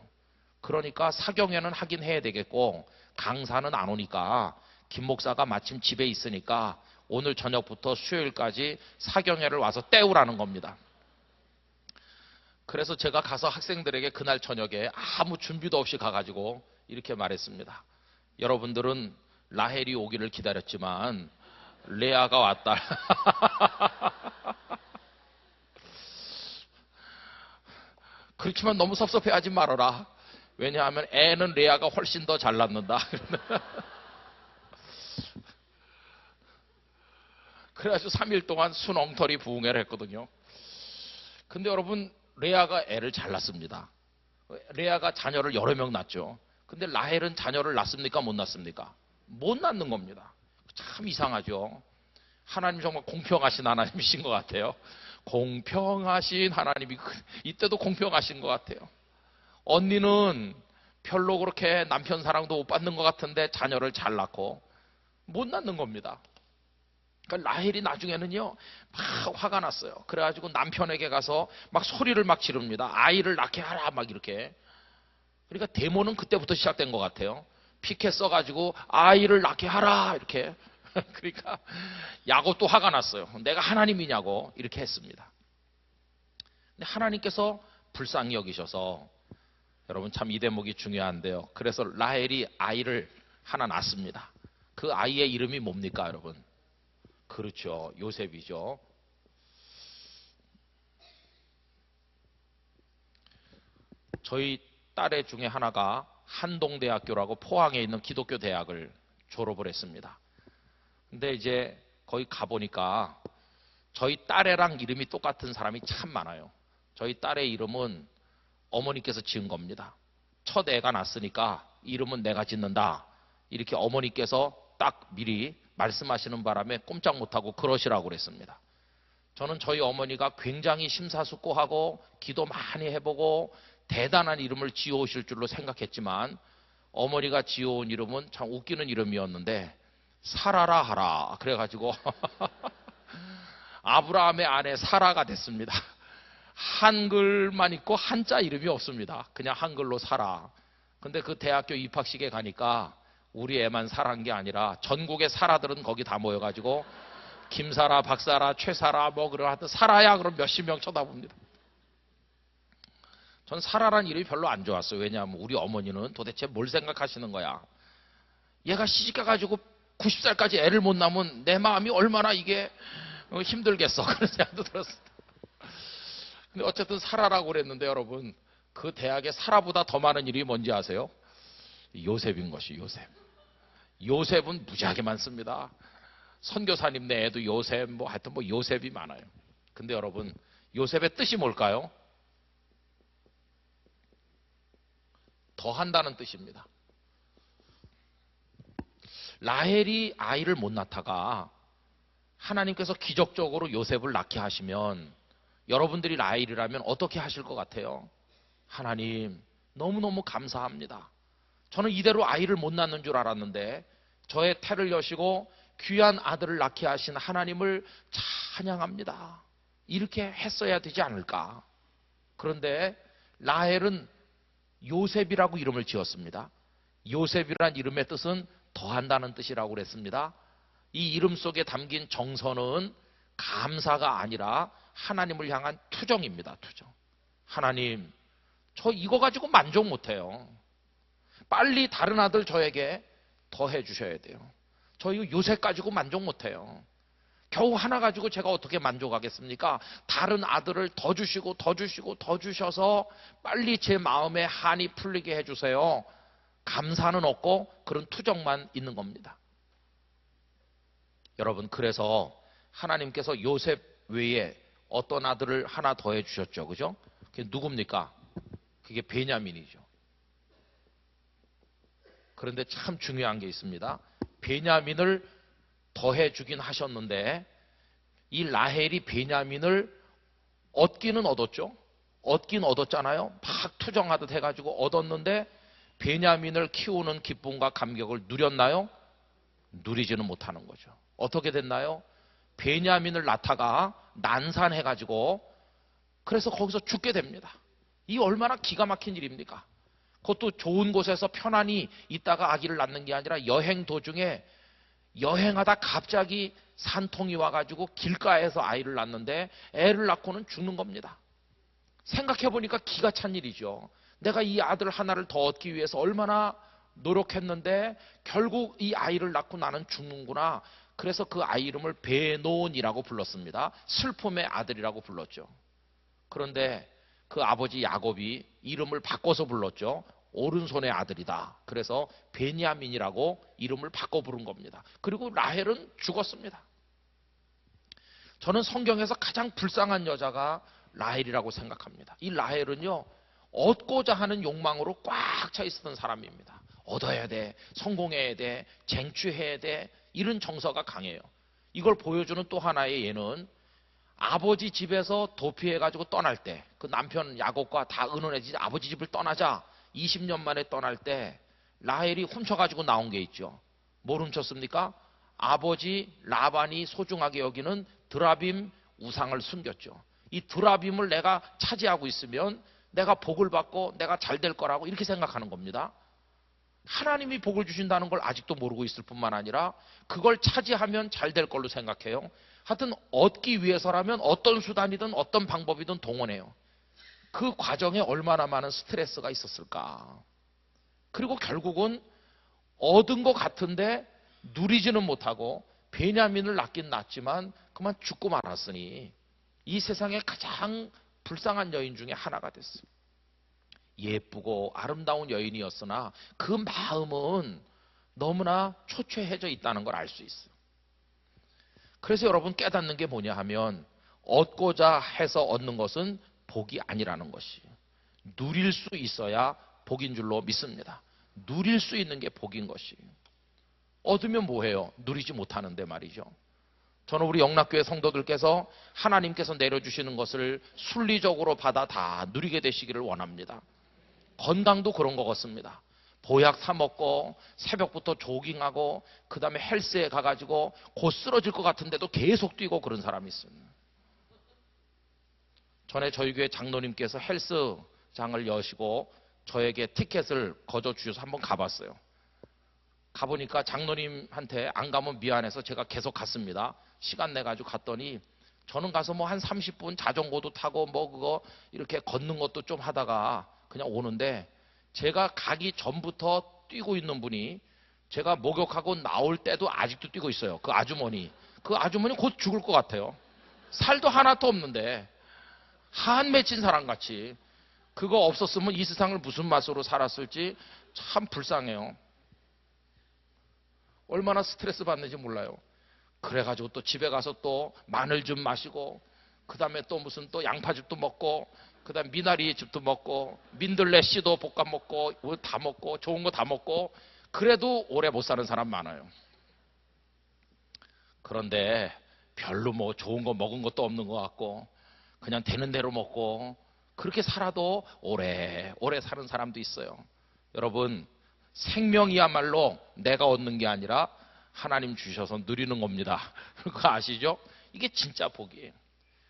그러니까 사경회는 하긴 해야 되겠고 강사는 안 오니까 김 목사가 마침 집에 있으니까 오늘 저녁부터 수요일까지 사경회를 와서 때우라는 겁니다. 그래서 제가 가서 학생들에게 그날 저녁에 아무 준비도 없이 가가지고 이렇게 말했습니다. 여러분들은 라헬이 오기를 기다렸지만 레아가 왔다. 그렇지만 너무 섭섭해하지 말아라. 왜냐하면 애는 레아가 훨씬 더 잘 낳는다. 그래가지고 3일 동안 순엉터리 부흥회를 했거든요. 근데 여러분 레아가 애를 잘 낳습니다. 레아가 자녀를 여러 명 낳죠. 근데 라헬은 자녀를 낳습니까? 못 낳습니까? 못 낳는 겁니다. 참 이상하죠. 하나님 정말 공평하신 하나님이신 것 같아요. 공평하신 하나님이 이때도 공평하신 것 같아요. 언니는 별로 그렇게 남편 사랑도 못 받는 것 같은데 자녀를 잘 낳고 못 낳는 겁니다. 그러니까 라헬이 나중에는요 막 화가 났어요. 그래가지고 남편에게 가서 막 소리를 막 지릅니다. 아이를 낳게 하라 막 이렇게. 그러니까 데모는 그때부터 시작된 것 같아요. 피켓 써가지고 아이를 낳게 하라 이렇게. 그러니까 야곱도 화가 났어요. 내가 하나님이냐고 이렇게 했습니다. 근데 하나님께서 불쌍히 여기셔서, 여러분 참 이 대목이 중요한데요. 그래서 라헬이 아이를 하나 낳습니다. 그 아이의 이름이 뭡니까 여러분? 그렇죠, 요셉이죠. 저희 딸의 중에 하나가 한동대학교라고 포항에 있는 기독교 대학을 졸업을 했습니다. 근데 이제 거기 가보니까 저희 딸애랑 이름이 똑같은 사람이 참 많아요. 저희 딸의 이름은 어머니께서 지은 겁니다. 첫 애가 났으니까 이름은 내가 짓는다, 이렇게 어머니께서 딱 미리 말씀하시는 바람에 꼼짝 못하고 그러시라고 그랬습니다. 저는 저희 어머니가 굉장히 심사숙고하고 기도 많이 해보고 대단한 이름을 지어오실 줄로 생각했지만, 어머니가 지어온 이름은 참 웃기는 이름이었는데 사라라 하라 그래가지고 아브라함의 아내 사라가 됐습니다. 한글만 있고 한자 이름이 없습니다. 그냥 한글로 사라. 근데 그 대학교 입학식에 가니까 우리 애만 사라인 게 아니라 전국의 사라들은 거기 다 모여가지고 김사라, 박사라, 최사라 뭐 그러 하여튼 사라야 그럼 몇십 명 쳐다봅니다. 전 사라란 이름이 별로 안 좋았어요. 왜냐하면 우리 어머니는 도대체 뭘 생각하시는 거야. 얘가 시집가가지고 90살까지 애를 못 낳으면 내 마음이 얼마나 이게 힘들겠어. 그런 생각도 들었어요. 근데 어쨌든 사라라고 그랬는데 여러분, 그 대학에 사라보다 더 많은 일이 뭔지 아세요? 요셉인 것이 요셉. 요셉은 무지하게 많습니다. 선교사님 네 애도 요셉, 뭐 하여튼 뭐 요셉이 많아요. 근데 여러분, 요셉의 뜻이 뭘까요? 더 한다는 뜻입니다. 라헬이 아이를 못 낳다가 하나님께서 기적적으로 요셉을 낳게 하시면 여러분들이 라헬이라면 어떻게 하실 것 같아요? 하나님 너무너무 감사합니다. 저는 이대로 아이를 못 낳는 줄 알았는데 저의 태를 여시고 귀한 아들을 낳게 하신 하나님을 찬양합니다. 이렇게 했어야 되지 않을까? 그런데 라헬은 요셉이라고 이름을 지었습니다. 요셉이란 이름의 뜻은 더한다는 뜻이라고 그랬습니다. 이 이름 속에 담긴 정서는 감사가 아니라 하나님을 향한 투정입니다. 투정. 하나님, 저 이거 가지고 만족 못해요. 빨리 다른 아들 저에게 더 해주셔야 돼요. 저 이거 요셉 가지고 만족 못해요. 겨우 하나 가지고 제가 어떻게 만족하겠습니까? 다른 아들을 더 주시고 더 주시고 더 주셔서 빨리 제 마음에 한이 풀리게 해주세요. 감사는 없고 그런 투정만 있는 겁니다. 여러분, 그래서 하나님께서 요셉 외에 어떤 아들을 하나 더 해주셨죠. 그죠? 그게 누굽니까? 그게 베냐민이죠. 그런데 참 중요한 게 있습니다. 베냐민을 더해주긴 하셨는데 이 라헬이 베냐민을 얻기는 얻었죠. 얻긴 얻었잖아요. 막 투정하듯 해가지고 얻었는데 베냐민을 키우는 기쁨과 감격을 누렸나요? 누리지는 못하는 거죠. 어떻게 됐나요? 베냐민을 낳다가 난산해가지고 그래서 거기서 죽게 됩니다. 이 얼마나 기가 막힌 일입니까? 그것도 좋은 곳에서 편안히 있다가 아기를 낳는 게 아니라 여행 도중에 여행하다 갑자기 산통이 와가지고 길가에서 아이를 낳는데 애를 낳고는 죽는 겁니다. 생각해보니까 기가 찬 일이죠. 내가 이 아들 하나를 더 얻기 위해서 얼마나 노력했는데 결국 이 아이를 낳고 나는 죽는구나. 그래서 그 아이 이름을 베논이라고 불렀습니다. 슬픔의 아들이라고 불렀죠. 그런데 그 아버지 야곱이 이름을 바꿔서 불렀죠. 오른손의 아들이다. 그래서 베냐민이라고 이름을 바꿔 부른 겁니다. 그리고 라헬은 죽었습니다. 저는 성경에서 가장 불쌍한 여자가 라헬이라고 생각합니다. 이 라헬은요, 얻고자 하는 욕망으로 꽉 차 있었던 사람입니다. 얻어야 돼, 성공해야 돼, 쟁취해야 돼, 이런 정서가 강해요. 이걸 보여주는 또 하나의 예는 아버지 집에서 도피해가지고 떠날 때 그 남편 야곱과 다 의논해지 아버지 집을 떠나자 20년 만에 떠날 때 라헬이 훔쳐가지고 나온 게 있죠. 뭘 훔쳤습니까? 아버지 라반이 소중하게 여기는 드라빔 우상을 숨겼죠. 이 드라빔을 내가 차지하고 있으면 내가 복을 받고 내가 잘 될 거라고 이렇게 생각하는 겁니다. 하나님이 복을 주신다는 걸 아직도 모르고 있을 뿐만 아니라 그걸 차지하면 잘 될 걸로 생각해요. 하여튼 얻기 위해서라면 어떤 수단이든 어떤 방법이든 동원해요. 그 과정에 얼마나 많은 스트레스가 있었을까. 그리고 결국은 얻은 것 같은데 누리지는 못하고 베냐민을 낳긴 낳지만 그만 죽고 말았으니 이 세상에 가장 불쌍한 여인 중에 하나가 됐어요. 예쁘고 아름다운 여인이었으나 그 마음은 너무나 초췌해져 있다는 걸 알 수 있어요. 그래서 여러분 깨닫는 게 뭐냐 하면 얻고자 해서 얻는 것은 복이 아니라는 것이 누릴 수 있어야 복인 줄로 믿습니다. 누릴 수 있는 게 복인 것이 얻으면 뭐해요? 누리지 못하는데 말이죠. 저는 우리 영락교회 성도들께서 하나님께서 내려주시는 것을 순리적으로 받아 다 누리게 되시기를 원합니다. 건강도 그런 것 같습니다. 보약 사 먹고 새벽부터 조깅하고 그 다음에 헬스에 가가지고 곧 쓰러질 것 같은데도 계속 뛰고 그런 사람이 있습니다. 전에 저희 교회 장로님께서 헬스장을 여시고 저에게 티켓을 거저 주셔서 한번 가봤어요. 가보니까 장로님한테 안 가면 미안해서 제가 계속 갔습니다. 시간 내가지고 갔더니 저는 가서 뭐 한 30분 자전거도 타고 뭐 그거 이렇게 걷는 것도 좀 하다가 그냥 오는데 제가 가기 전부터 뛰고 있는 분이 제가 목욕하고 나올 때도 아직도 뛰고 있어요. 그 아주머니. 그 아주머니 곧 죽을 것 같아요. 살도 하나도 없는데 한 맺힌 사람같이. 그거 없었으면 이 세상을 무슨 맛으로 살았을지 참 불쌍해요. 얼마나 스트레스 받는지 몰라요. 그래가지고 또 집에 가서 또 마늘즙 마시고 그 다음에 또 무슨 또 양파즙도 먹고 그 다음에 미나리즙도 먹고 민들레 씨도 볶아 먹고 다 먹고 좋은 거 다 먹고 그래도 오래 못 사는 사람 많아요. 그런데 별로 뭐 좋은 거 먹은 것도 없는 것 같고 그냥 되는 대로 먹고 그렇게 살아도 오래 사는 사람도 있어요. 여러분 생명이야말로 내가 얻는 게 아니라 하나님 주셔서 누리는 겁니다. 그거 아시죠? 이게 진짜 복이에요.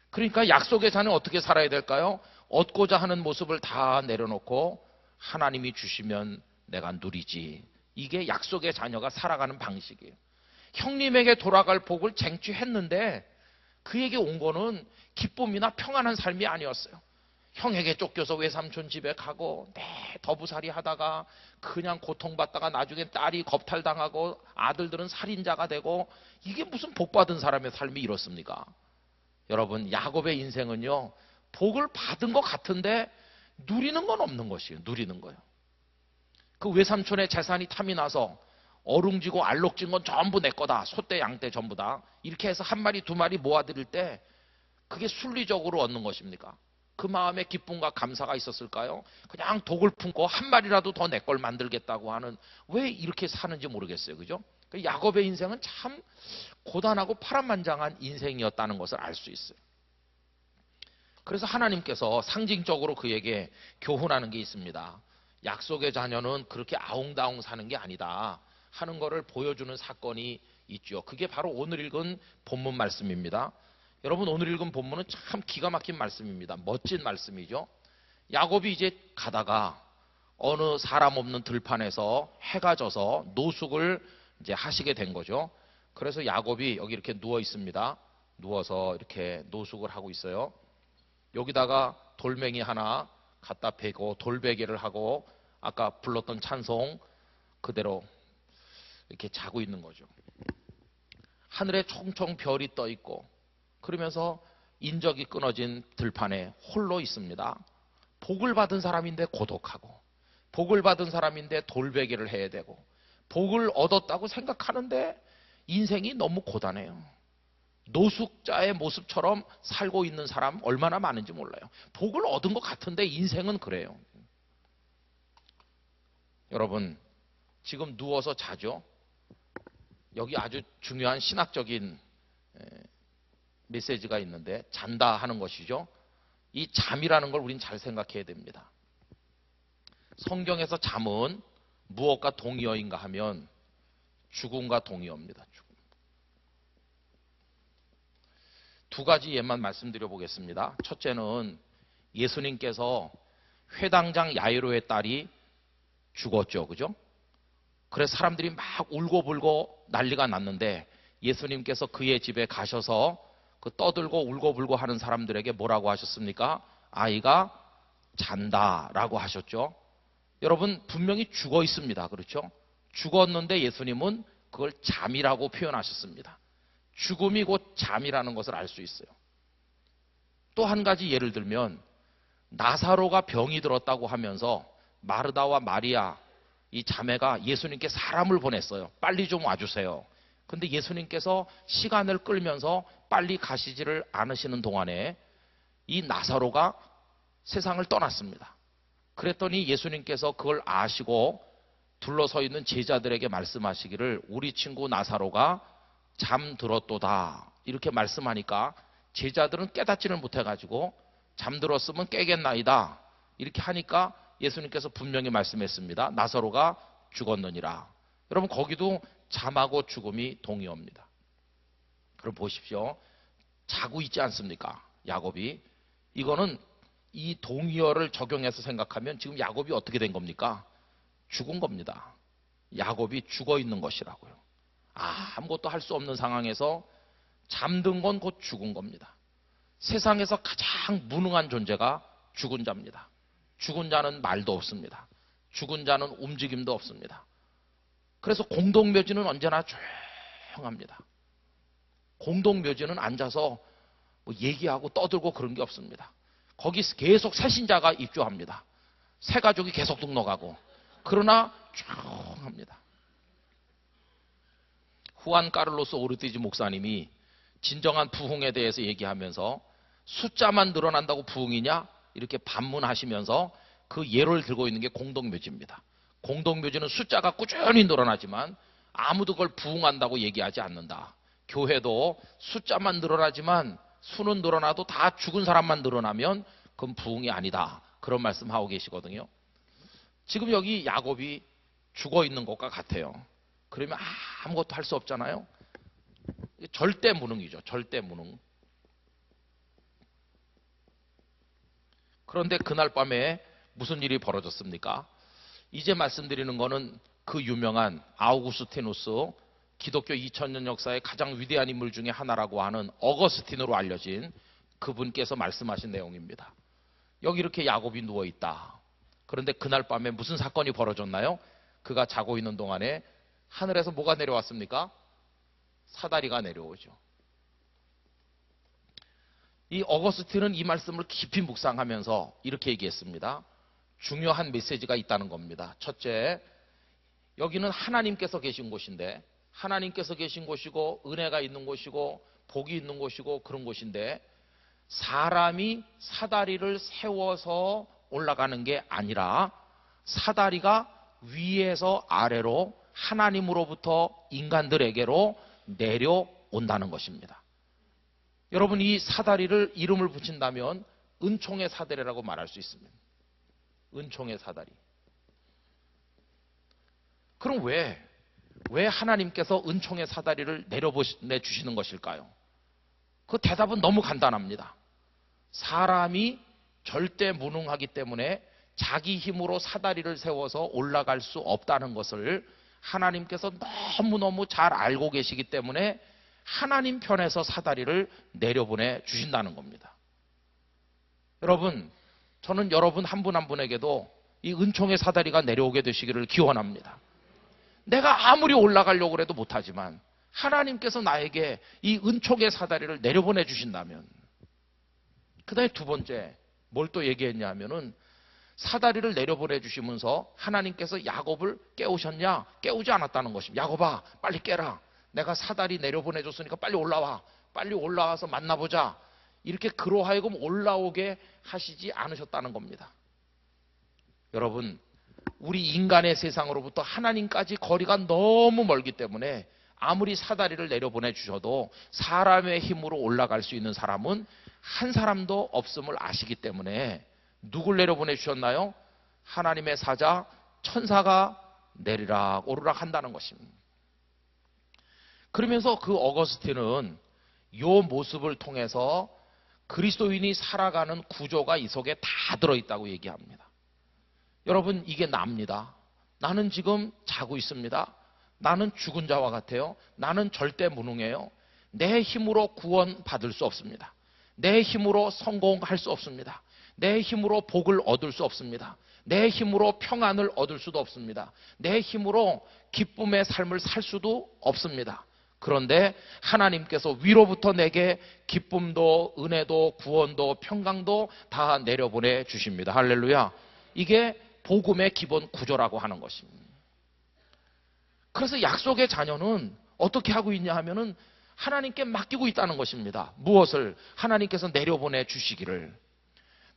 그러니까 약속의 자는 어떻게 살아야 될까요? 얻고자 하는 모습을 다 내려놓고 하나님이 주시면 내가 누리지. 이게 약속의 자녀가 살아가는 방식이에요. 형님에게 돌아갈 복을 쟁취했는데 그에게 온 거는 기쁨이나 평안한 삶이 아니었어요. 형에게 쫓겨서 외삼촌 집에 가고 더부살이 하다가 그냥 고통받다가 나중에 딸이 겁탈당하고 아들들은 살인자가 되고 이게 무슨 복받은 사람의 삶이 이렇습니까? 여러분 야곱의 인생은요 복을 받은 것 같은데 누리는 건 없는 것이에요. 누리는 거예요. 그 외삼촌의 재산이 탐이 나서 어룽지고 알록진 건 전부 내 거다. 소떼 양떼 전부 다. 이렇게 해서 한 마리 두 마리 모아드릴 때 그게 순리적으로 얻는 것입니까? 그 마음에 기쁨과 감사가 있었을까요? 그냥 독을 품고 한 마리라도 더 내 걸 만들겠다고 하는 왜 이렇게 사는지 모르겠어요. 그죠? 야곱의 인생은 참 고단하고 파란만장한 인생이었다는 것을 알 수 있어요. 그래서 하나님께서 상징적으로 그에게 교훈하는 게 있습니다. 약속의 자녀는 그렇게 아웅다웅 사는 게 아니다 하는 것을 보여주는 사건이 있죠. 그게 바로 오늘 읽은 본문 말씀입니다. 여러분 오늘 읽은 본문은 참 기가 막힌 말씀입니다. 멋진 말씀이죠. 야곱이 이제 가다가 어느 사람 없는 들판에서 해가 져서 노숙을 이제 하시게 된 거죠. 그래서 야곱이 여기 이렇게 누워 있습니다. 누워서 이렇게 노숙을 하고 있어요. 여기다가 돌멩이 하나 갖다 베고 돌베개를 하고 아까 불렀던 찬송 그대로 이렇게 자고 있는 거죠. 하늘에 총총 별이 떠 있고 그러면서 인적이 끊어진 들판에 홀로 있습니다. 복을 받은 사람인데 고독하고 복을 받은 사람인데 돌베개를 해야 되고 복을 얻었다고 생각하는데 인생이 너무 고단해요. 노숙자의 모습처럼 살고 있는 사람 얼마나 많은지 몰라요. 복을 얻은 것 같은데 인생은 그래요. 여러분 지금 누워서 자죠. 여기 아주 중요한 신학적인 메시지가 있는데 잔다 하는 것이죠. 이 잠이라는 걸 우린 잘 생각해야 됩니다. 성경에서 잠은 무엇과 동의어인가 하면 죽음과 동의어입니다. 죽음. 두 가지 예만 말씀드려 보겠습니다. 첫째는 예수님께서 회당장 야이로의 딸이 죽었죠. 그죠? 그래서 사람들이 막 울고불고 난리가 났는데 예수님께서 그의 집에 가셔서 그 떠들고 울고불고 하는 사람들에게 뭐라고 하셨습니까? 아이가 잔다라고 하셨죠. 여러분, 분명히 죽어 있습니다. 그렇죠? 죽었는데 예수님은 그걸 잠이라고 표현하셨습니다. 죽음이 곧 잠이라는 것을 알 수 있어요. 또 한 가지 예를 들면 나사로가 병이 들었다고 하면서 마르다와 마리아 이 자매가 예수님께 사람을 보냈어요. 빨리 좀 와주세요. 근데 예수님께서 시간을 끌면서 빨리 가시지를 않으시는 동안에 이 나사로가 세상을 떠났습니다. 그랬더니 예수님께서 그걸 아시고 둘러서 있는 제자들에게 말씀하시기를 우리 친구 나사로가 잠들었도다 이렇게 말씀하니까 제자들은 깨닫지를 못해가지고 잠들었으면 깨겠나이다 이렇게 하니까 예수님께서 분명히 말씀했습니다. 나사로가 죽었느니라. 여러분, 거기도 잠하고 죽음이 동의어입니다. 그럼 보십시오. 자고 있지 않습니까? 야곱이. 이거는 이 동의어를 적용해서 생각하면 지금 야곱이 어떻게 된 겁니까? 죽은 겁니다. 야곱이 죽어 있는 것이라고요. 아무것도 할 수 없는 상황에서 잠든 건 곧 죽은 겁니다. 세상에서 가장 무능한 존재가 죽은 자입니다. 죽은 자는 말도 없습니다. 죽은 자는 움직임도 없습니다. 그래서 공동묘지는 언제나 조용합니다. 공동묘지는 앉아서 뭐 얘기하고 떠들고 그런 게 없습니다. 거기 계속 새신자가 입주합니다. 새 가족이 계속 등록하고. 그러나 조용합니다. 후안 까를로스 오르티지 목사님이 진정한 부흥에 대해서 얘기하면서 숫자만 늘어난다고 부흥이냐? 이렇게 반문하시면서 그 예를 들고 있는 게 공동묘지입니다. 공동묘지는 숫자가 꾸준히 늘어나지만 아무도 그걸 부흥한다고 얘기하지 않는다. 교회도 숫자만 늘어나지만 수는 늘어나도 다 죽은 사람만 늘어나면 그건 부흥이 아니다. 그런 말씀하고 계시거든요. 지금 여기 야곱이 죽어 있는 것과 같아요. 그러면 아무것도 할 수 없잖아요. 절대 무능이죠. 절대 무능. 그런데 그날 밤에 무슨 일이 벌어졌습니까? 이제 말씀드리는 거는 그 유명한 아우구스티누스, 기독교 2000년 역사의 가장 위대한 인물 중에 하나라고 하는 어거스틴으로 알려진 그분께서 말씀하신 내용입니다. 여기 이렇게 야곱이 누워있다. 그런데 그날 밤에 무슨 사건이 벌어졌나요? 그가 자고 있는 동안에 하늘에서 뭐가 내려왔습니까? 사다리가 내려오죠. 이 어거스틴은 이 말씀을 깊이 묵상하면서 이렇게 얘기했습니다. 중요한 메시지가 있다는 겁니다. 첫째, 여기는 하나님께서 계신 곳인데 하나님께서 계신 곳이고 은혜가 있는 곳이고 복이 있는 곳이고 그런 곳인데 사람이 사다리를 세워서 올라가는 게 아니라 사다리가 위에서 아래로 하나님으로부터 인간들에게로 내려온다는 것입니다. 여러분, 이 사다리를 이름을 붙인다면 은총의 사다리라고 말할 수 있습니다. 은총의 사다리. 그럼 왜 하나님께서 은총의 사다리를 내려주시는 것일까요? 그 대답은 너무 간단합니다. 사람이 절대 무능하기 때문에 자기 힘으로 사다리를 세워서 올라갈 수 없다는 것을 하나님께서 너무너무 잘 알고 계시기 때문에 하나님 편에서 사다리를 내려보내 주신다는 겁니다. 여러분, 저는 여러분 한 분 한 분에게도 이 은총의 사다리가 내려오게 되시기를 기원합니다. 내가 아무리 올라가려고 해도 못하지만 하나님께서 나에게 이 은총의 사다리를 내려보내 주신다면, 그 다음에 두 번째 뭘 또 얘기했냐 하면은 사다리를 내려보내 주시면서 하나님께서 야곱을 깨우셨냐? 깨우지 않았다는 것입니다. 야곱아, 빨리 깨라. 내가 사다리 내려보내 줬으니까 빨리 올라와. 빨리 올라와서 만나보자. 이렇게 그로하여금 올라오게 하시지 않으셨다는 겁니다. 여러분, 우리 인간의 세상으로부터 하나님까지 거리가 너무 멀기 때문에 아무리 사다리를 내려보내 주셔도 사람의 힘으로 올라갈 수 있는 사람은 한 사람도 없음을 아시기 때문에 누굴 내려보내 주셨나요? 하나님의 사자 천사가 내리락 오르락 한다는 것입니다. 그러면서 그 어거스틴은 이 모습을 통해서 그리스도인이 살아가는 구조가 이 속에 다 들어있다고 얘기합니다. 여러분, 이게 납니다. 나는 지금 자고 있습니다. 나는 죽은 자와 같아요. 나는 절대 무능해요. 내 힘으로 구원받을 수 없습니다. 내 힘으로 성공할 수 없습니다. 내 힘으로 복을 얻을 수 없습니다. 내 힘으로 평안을 얻을 수도 없습니다. 내 힘으로 기쁨의 삶을 살 수도 없습니다. 그런데 하나님께서 위로부터 내게 기쁨도 은혜도 구원도 평강도 다 내려보내 주십니다. 할렐루야. 이게 복음의 기본 구조라고 하는 것입니다. 그래서 약속의 자녀는 어떻게 하고 있냐 하면은 하나님께 맡기고 있다는 것입니다. 무엇을? 하나님께서 내려보내 주시기를.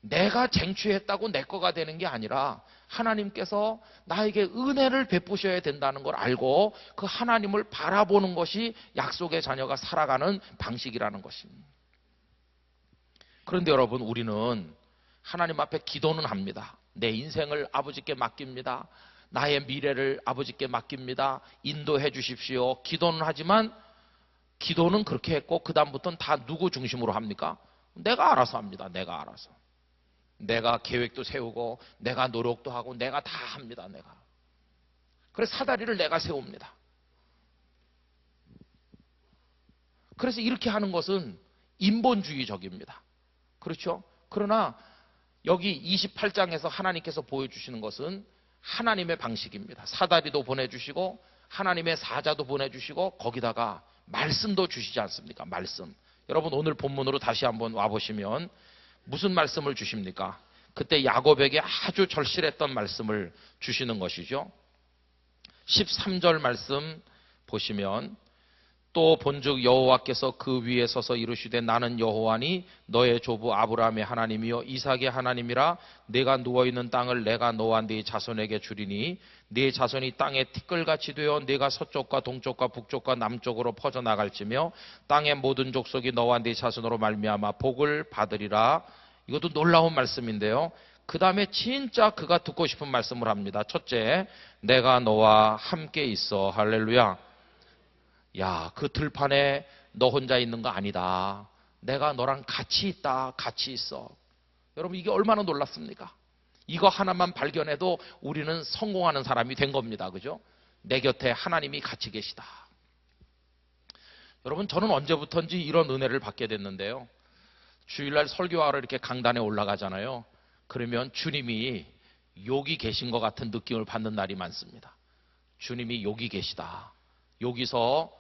내가 쟁취했다고 내 거가 되는 게 아니라 하나님께서 나에게 은혜를 베푸셔야 된다는 걸 알고 그 하나님을 바라보는 것이 약속의 자녀가 살아가는 방식이라는 것입니다. 그런데 여러분, 우리는 하나님 앞에 기도는 합니다. 내 인생을 아버지께 맡깁니다. 나의 미래를 아버지께 맡깁니다. 인도해 주십시오. 기도는 하지만 기도는 그렇게 했고 그 다음부터는 다 누구 중심으로 합니까? 내가 알아서 합니다. 내가 알아서. 내가 계획도 세우고 내가 노력도 하고 내가 다 합니다. 내가. 그래서 사다리를 내가 세웁니다. 그래서 이렇게 하는 것은 인본주의적입니다. 그렇죠? 그러나 여기 28장에서 하나님께서 보여주시는 것은 하나님의 방식입니다. 사다리도 보내주시고 하나님의 사자도 보내주시고 거기다가 말씀도 주시지 않습니까? 말씀. 여러분, 오늘 본문으로 다시 한번 와보시면 무슨 말씀을 주십니까? 그때 야곱에게 아주 절실했던 말씀을 주시는 것이죠. 13절 말씀 보시면 또 본즉 여호와께서 그 위에 서서 이르시되 나는 여호와니 너의 조부 아브라함의 하나님이요 이삭의 하나님이라. 내가 누워있는 땅을 내가 너와 네 자손에게 주리니 네 자손이 땅에 티끌같이 되어 네가 서쪽과 동쪽과 북쪽과 남쪽으로 퍼져나갈지며 땅의 모든 족속이 너와 네 자손으로 말미암아 복을 받으리라. 이것도 놀라운 말씀인데요. 그 다음에 진짜 그가 듣고 싶은 말씀을 합니다. 첫째, 내가 너와 함께 있어. 할렐루야. 야, 그 들판에 너 혼자 있는 거 아니다. 내가 너랑 같이 있다. 같이 있어. 여러분, 이게 얼마나 놀랍습니까? 이거 하나만 발견해도 우리는 성공하는 사람이 된 겁니다. 그죠? 내 곁에 하나님이 같이 계시다. 여러분, 저는 언제부턴지 이런 은혜를 받게 됐는데요. 주일날 설교하러 이렇게 강단에 올라가잖아요. 그러면 주님이 여기 계신 것 같은 느낌을 받는 날이 많습니다. 주님이 여기 계시다. 여기서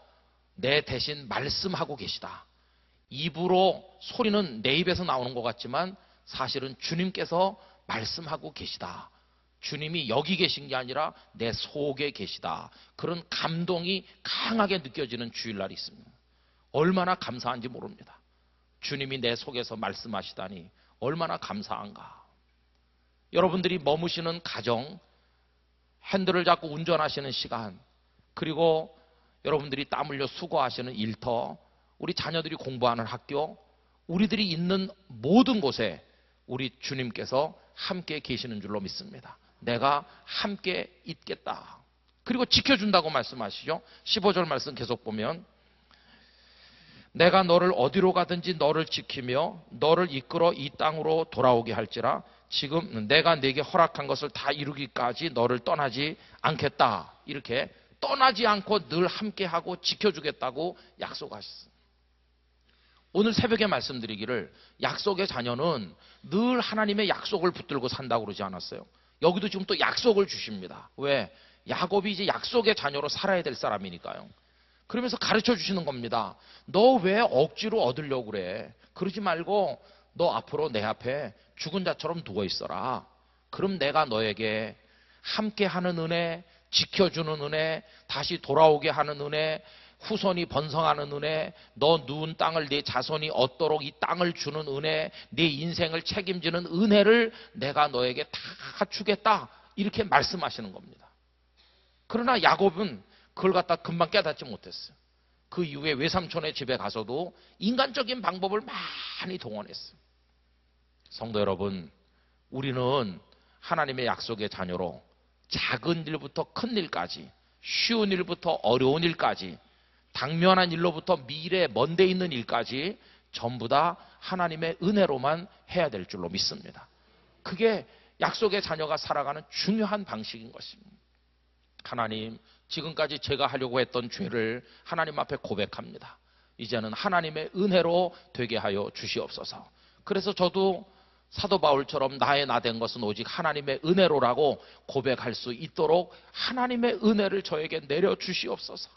내 대신 말씀하고 계시다. 입으로 소리는 내 입에서 나오는 것 같지만 사실은 주님께서 말씀하고 계시다. 주님이 여기 계신 게 아니라 내 속에 계시다. 그런 감동이 강하게 느껴지는 주일날이 있습니다. 얼마나 감사한지 모릅니다. 주님이 내 속에서 말씀하시다니 얼마나 감사한가. 여러분들이 머무시는 가정, 핸들을 잡고 운전하시는 시간, 그리고 여러분들이 땀 흘려 수고하시는 일터, 우리 자녀들이 공부하는 학교, 우리들이 있는 모든 곳에 우리 주님께서 함께 계시는 줄로 믿습니다. 내가 함께 있겠다. 그리고 지켜준다고 말씀하시죠. 15절 말씀 계속 보면 내가 너를 어디로 가든지 너를 지키며 너를 이끌어 이 땅으로 돌아오게 할지라. 지금 내가 네게 허락한 것을 다 이루기까지 너를 떠나지 않겠다. 이렇게 떠나지 않고 늘 함께하고 지켜주겠다고 약속하셨습니다. 오늘 새벽에 말씀드리기를 약속의 자녀는 늘 하나님의 약속을 붙들고 산다고 그러지 않았어요. 여기도 지금 또 약속을 주십니다. 왜? 야곱이 이제 약속의 자녀로 살아야 될 사람이니까요. 그러면서 가르쳐 주시는 겁니다. 너 왜 억지로 얻으려고 그래? 그러지 말고 너 앞으로 내 앞에 죽은 자처럼 누워 있어라. 그럼 내가 너에게 함께하는 은혜, 지켜주는 은혜, 다시 돌아오게 하는 은혜, 후손이 번성하는 은혜, 너 누운 땅을 네 자손이 얻도록 이 땅을 주는 은혜, 네 인생을 책임지는 은혜를 내가 너에게 다 주겠다. 이렇게 말씀하시는 겁니다. 그러나 야곱은 그걸 갖다 금방 깨닫지 못했어요. 그 이후에 외삼촌의 집에 가서도 인간적인 방법을 많이 동원했어요. 성도 여러분, 우리는 하나님의 약속의 자녀로 작은 일부터 큰 일까지, 쉬운 일부터 어려운 일까지, 당면한 일로부터 미래 먼데 있는 일까지 전부 다 하나님의 은혜로만 해야 될 줄로 믿습니다. 그게 약속의 자녀가 살아가는 중요한 방식인 것입니다. 하나님, 지금까지 제가 하려고 했던 죄를 하나님 앞에 고백합니다. 이제는 하나님의 은혜로 되게 하여 주시옵소서. 그래서 저도 사도 바울처럼 나의 나 된 것은 오직 하나님의 은혜로라고 고백할 수 있도록 하나님의 은혜를 저에게 내려 주시옵소서.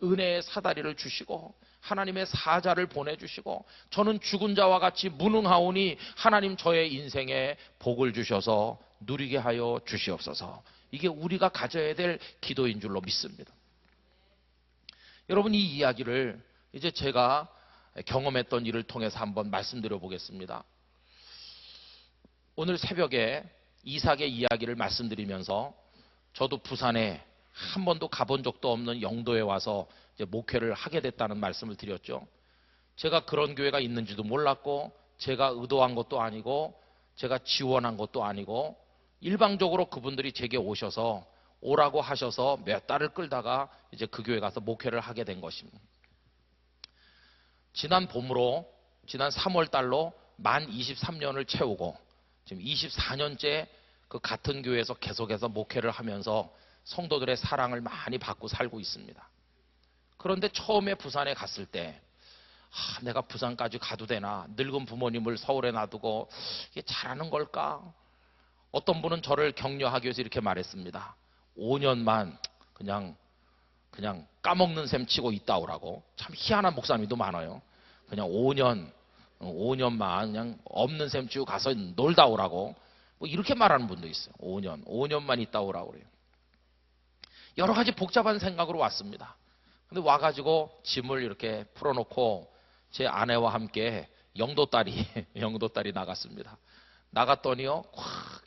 은혜의 사다리를 주시고 하나님의 사자를 보내주시고 저는 죽은 자와 같이 무능하오니 하나님 저의 인생에 복을 주셔서 누리게 하여 주시옵소서. 이게 우리가 가져야 될 기도인 줄로 믿습니다. 여러분, 이 이야기를 이제 제가 경험했던 일을 통해서 한번 말씀드려 보겠습니다. 오늘 새벽에 이삭의 이야기를 말씀드리면서 저도 부산에 한 번도 가본 적도 없는 영도에 와서 이제 목회를 하게 됐다는 말씀을 드렸죠. 제가 그런 교회가 있는지도 몰랐고 제가 의도한 것도 아니고 제가 지원한 것도 아니고 일방적으로 그분들이 제게 오셔서 오라고 하셔서 몇 달을 끌다가 이제 그 교회 가서 목회를 하게 된 것입니다. 지난 봄으로 지난 3월 달로 만 23년을 채우고 지금 24년째 그 같은 교회에서 계속해서 목회를 하면서 성도들의 사랑을 많이 받고 살고 있습니다. 그런데 처음에 부산에 갔을 때 내가 부산까지 가도 되나, 늙은 부모님을 서울에 놔두고 이게 잘하는 걸까? 어떤 분은 저를 격려하기 위해서 이렇게 말했습니다. 5년만 그냥 까먹는 셈 치고 있다 오라고. 참 희한한 목사님도 많아요. 그냥 5년만 그냥 없는 셈 치고 가서 놀다 오라고. 뭐 이렇게 말하는 분도 있어요. 5년만 있다 오라고 그래요. 여러 가지 복잡한 생각으로 왔습니다. 근데 와가지고 짐을 이렇게 풀어놓고 제 아내와 함께 영도딸이 나갔습니다. 나갔더니요,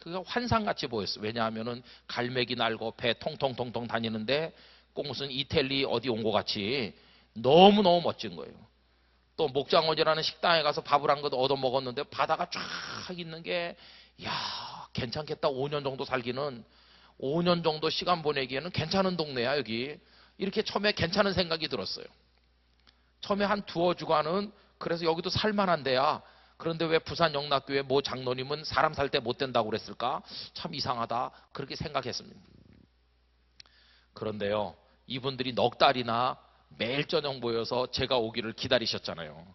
그게 환상같이 보였어요. 왜냐하면은 갈매기 날고 배 통통통통 다니는데 꼭 무슨 이태리 어디 온 것 같이 너무너무 멋진 거예요. 또 목장원이라는 식당에 가서 밥을 한 것 얻어 먹었는데 바다가 쫙 있는 게, 야, 괜찮겠다. 5년 정도 살기는, 5년 정도 시간 보내기에는 괜찮은 동네야 여기. 이렇게 처음에 괜찮은 생각이 들었어요. 처음에 한 두어 주간은 그래서 여기도 살만한 데야. 그런데 왜 부산 영락교회 모 장로님은 사람 살 때 못 된다고 그랬을까? 참 이상하다. 그렇게 생각했습니다. 그런데요, 이분들이 넉 달이나 매일 저녁 모여서 제가 오기를 기다리셨잖아요.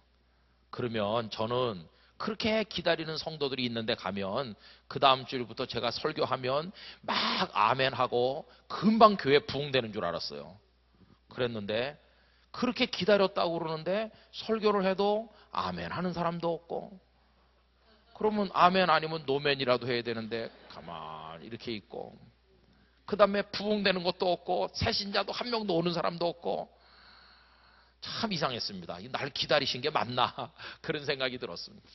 그러면 저는 그렇게 기다리는 성도들이 있는데 가면 그 다음 주일부터 제가 설교하면 막 아멘하고 금방 교회 부흥되는 줄 알았어요. 그랬는데 그렇게 기다렸다고 그러는데 설교를 해도 아멘 하는 사람도 없고, 그러면 아멘 아니면 노멘이라도 해야 되는데 가만히 이렇게 있고, 그 다음에 부흥되는 것도 없고 새신자도 한 명도 오는 사람도 없고, 참 이상했습니다. 날 기다리신 게 맞나 그런 생각이 들었습니다.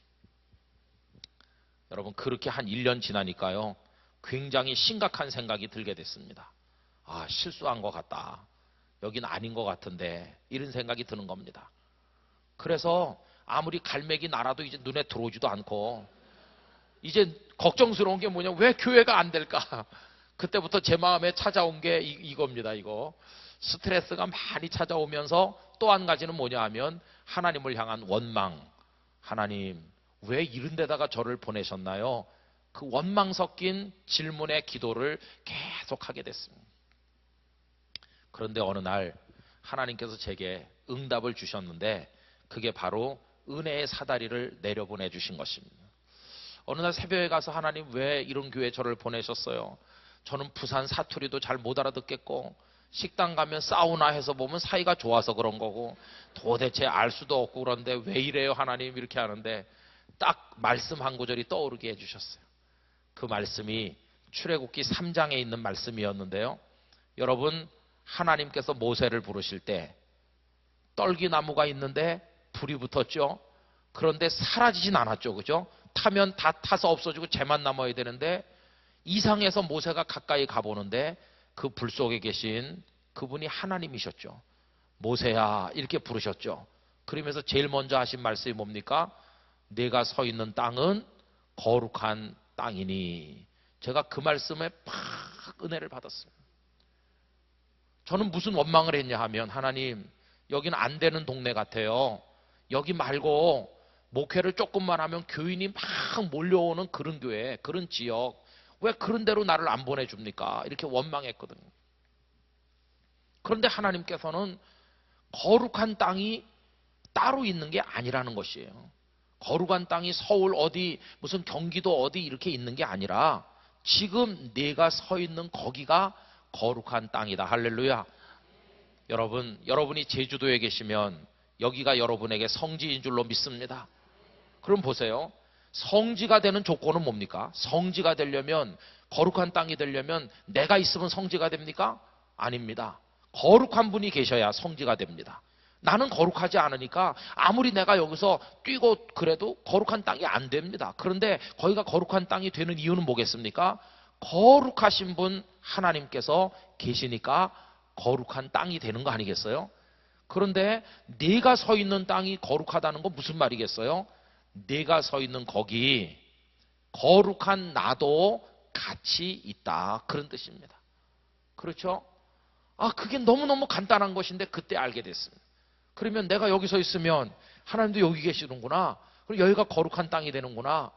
여러분, 그렇게 한 1년 지나니까요, 굉장히 심각한 생각이 들게 됐습니다. 아, 실수한 것 같다. 여긴 아닌 것 같은데, 이런 생각이 드는 겁니다. 그래서 아무리 갈매기 날아도 이제 눈에 들어오지도 않고, 이제 걱정스러운 게 뭐냐, 왜 교회가 안 될까? 그때부터 제 마음에 찾아온 게 이겁니다. 이거 스트레스가 많이 찾아오면서 또 한 가지는 뭐냐 하면 하나님을 향한 원망. 하나님, 왜 이런 데다가 저를 보내셨나요? 그 원망 섞인 질문의 기도를 계속하게 됐습니다. 그런데 어느 날 하나님께서 제게 응답을 주셨는데, 그게 바로 은혜의 사다리를 내려보내 주신 것입니다. 어느 날 새벽에 가서 하나님, 왜 이런 교회에 저를 보내셨어요? 저는 부산 사투리도 잘 못 알아듣겠고, 식당 가면 사우나 해서 보면 사이가 좋아서 그런 거고, 도대체 알 수도 없고, 그런데 왜 이래요 하나님? 이렇게 하는데 딱 말씀 한 구절이 떠오르게 해주셨어요. 그 말씀이 출애굽기 3장에 있는 말씀이었는데요. 여러분, 하나님께서 모세를 부르실 때 떨기나무가 있는데 불이 붙었죠. 그런데 사라지진 않았죠. 그죠? 타면 다 타서 없어지고 쟤만 남아야 되는데, 이상해서 모세가 가까이 가보는데 그 불 속에 계신 그분이 하나님이셨죠. 모세야 이렇게 부르셨죠. 그러면서 제일 먼저 하신 말씀이 뭡니까? 내가 서 있는 땅은 거룩한 땅이니. 제가 그 말씀에 팍 은혜를 받았어요. 저는 무슨 원망을 했냐 하면, 하나님, 여기는 안 되는 동네 같아요. 여기 말고 목회를 조금만 하면 교인이 막 몰려오는 그런 교회, 그런 지역, 왜 그런 데로 나를 안 보내줍니까? 이렇게 원망했거든요. 그런데 하나님께서는 거룩한 땅이 따로 있는 게 아니라는 것이에요. 거룩한 땅이 서울 어디, 무슨 경기도 어디 이렇게 있는 게 아니라 지금 내가 서 있는 거기가 거룩한 땅이다. 할렐루야. 여러분, 여러분이 제주도에 계시면 여기가 여러분에게 성지인 줄로 믿습니다. 그럼 보세요. 성지가 되는 조건은 뭡니까? 성지가 되려면, 거룩한 땅이 되려면 내가 있으면 성지가 됩니까? 아닙니다. 거룩한 분이 계셔야 성지가 됩니다. 나는 거룩하지 않으니까 아무리 내가 여기서 뛰고 그래도 거룩한 땅이 안 됩니다. 그런데 거기가 거룩한 땅이 되는 이유는 뭐겠습니까? 거룩하신 분 하나님께서 계시니까 거룩한 땅이 되는 거 아니겠어요? 그런데 내가 서 있는 땅이 거룩하다는 건 무슨 말이겠어요? 내가 서 있는 거기 거룩한 나도 같이 있다, 그런 뜻입니다. 그렇죠? 그게 너무너무 간단한 것인데 그때 알게 됐습니다. 그러면 내가 여기 서 있으면 하나님도 여기 계시는구나. 그럼 여기가 거룩한 땅이 되는구나.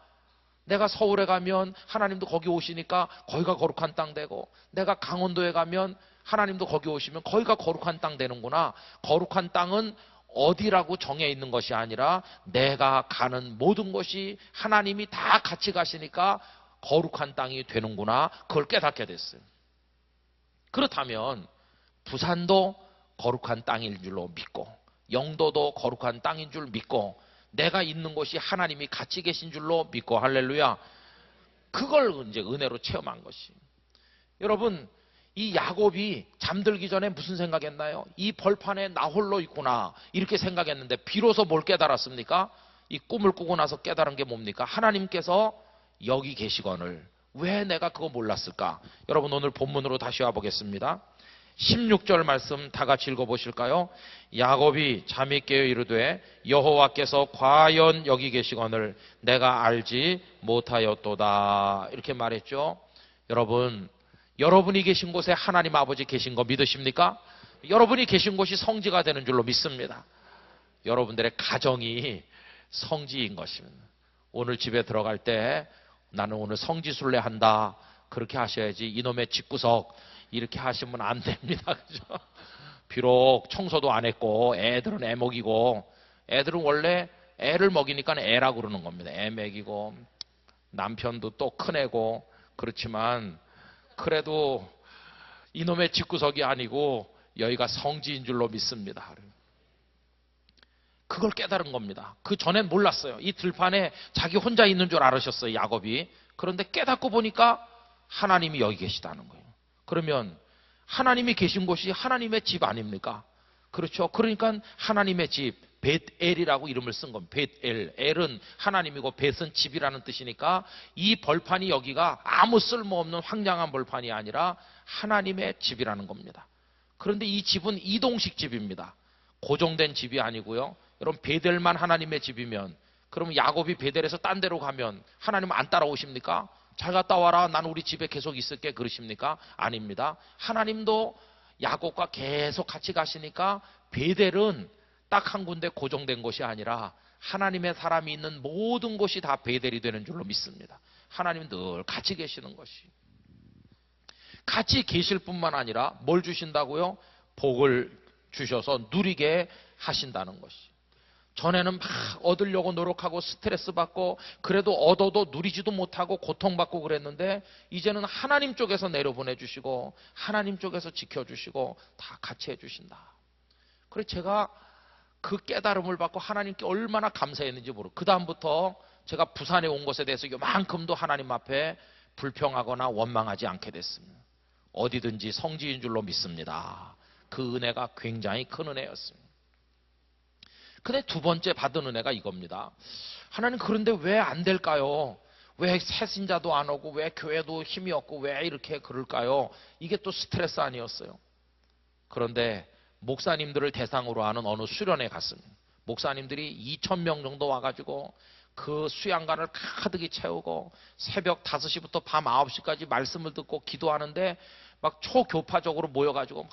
내가 서울에 가면 하나님도 거기 오시니까 거기가 거룩한 땅 되고, 내가 강원도에 가면 하나님도 거기 오시면 거기가 거룩한 땅 되는구나. 거룩한 땅은 어디라고 정해 있는 것이 아니라 내가 가는 모든 곳이 하나님이 다 같이 가시니까 거룩한 땅이 되는구나. 그걸 깨닫게 됐어요. 그렇다면 부산도 거룩한 땅인 줄로 믿고, 영도도 거룩한 땅인 줄 믿고, 내가 있는 곳이 하나님이 같이 계신 줄로 믿고, 할렐루야. 그걸 이제 은혜로 체험한 것이. 여러분, 이 야곱이 잠들기 전에 무슨 생각했나요? 이 벌판에 나 홀로 있구나, 이렇게 생각했는데 비로소 뭘 깨달았습니까? 이 꿈을 꾸고 나서 깨달은 게 뭡니까? 하나님께서 여기 계시거늘 왜 내가 그거 몰랐을까? 여러분, 오늘 본문으로 다시 와보겠습니다. 16절 말씀 다 같이 읽어보실까요? 야곱이 잠이 깨어 이르되 여호와께서 과연 여기 계시거늘 내가 알지 못하였도다, 이렇게 말했죠. 여러분, 여러분이 계신 곳에 하나님 아버지 계신 거 믿으십니까? 여러분이 계신 곳이 성지가 되는 줄로 믿습니다. 여러분들의 가정이 성지인 것입니다. 오늘 집에 들어갈 때 나는 오늘 성지순례 한다, 그렇게 하셔야지 이놈의 집구석 이렇게 하시면 안 됩니다. 그죠? 비록 청소도 안 했고 애들은 애 먹이고, 애들은 원래 애를 먹이니까 애라고 그러는 겁니다. 애 먹이고 남편도 또 큰애고, 그렇지만 그래도 이놈의 집구석이 아니고 여기가 성지인 줄로 믿습니다. 그걸 깨달은 겁니다. 그 전엔 몰랐어요. 이 들판에 자기 혼자 있는 줄 알으셨어요, 야곱이. 그런데 깨닫고 보니까 하나님이 여기 계시다는 거예요. 그러면 하나님이 계신 곳이 하나님의 집 아닙니까? 그렇죠. 그러니까 하나님의 집, 벳엘이라고 이름을 쓴 겁니다. 벳엘. 엘은 하나님이고 벳은 집이라는 뜻이니까 이 벌판이 여기가 아무 쓸모없는 황량한 벌판이 아니라 하나님의 집이라는 겁니다. 그런데 이 집은 이동식 집입니다. 고정된 집이 아니고요. 여러분, 베델만 하나님의 집이면, 그러면 야곱이 베델에서 딴 데로 가면 하나님은 안 따라오십니까? 잘 갔다 와라, 난 우리 집에 계속 있을게, 그러십니까? 아닙니다. 하나님도 야곱과 계속 같이 가시니까 베델은 딱 한 군데 고정된 곳이 아니라 하나님의 사람이 있는 모든 곳이 다 베델이 되는 줄로 믿습니다. 하나님은 늘 같이 계시는 것이. 같이 계실 뿐만 아니라 뭘 주신다고요? 복을 주셔서 누리게 하신다는 것이. 전에는 막 얻으려고 노력하고 스트레스 받고 그래도 얻어도 누리지도 못하고 고통받고 그랬는데 이제는 하나님 쪽에서 내려보내주시고 하나님 쪽에서 지켜주시고 다 같이 해주신다. 그래서 제가 그 깨달음을 받고 하나님께 얼마나 감사했는지 모르고, 그 다음부터 제가 부산에 온 것에 대해서 요만큼도 하나님 앞에 불평하거나 원망하지 않게 됐습니다. 어디든지 성지인 줄로 믿습니다. 그 은혜가 굉장히 큰 은혜였습니다. 근데 두 번째 받은 은혜가 이겁니다. 하나님, 그런데 왜 안 될까요? 왜 새신자도 안 오고 왜 교회도 힘이 없고 왜 이렇게 그럴까요? 이게 또 스트레스 아니었어요. 그런데 목사님들을 대상으로 하는 어느 수련회 갔습니다. 목사님들이 2,000명 정도 와가지고 그 수양관을 가득히 채우고 새벽 5시부터 밤 9시까지 말씀을 듣고 기도하는데 막 초교파적으로 모여가지고 막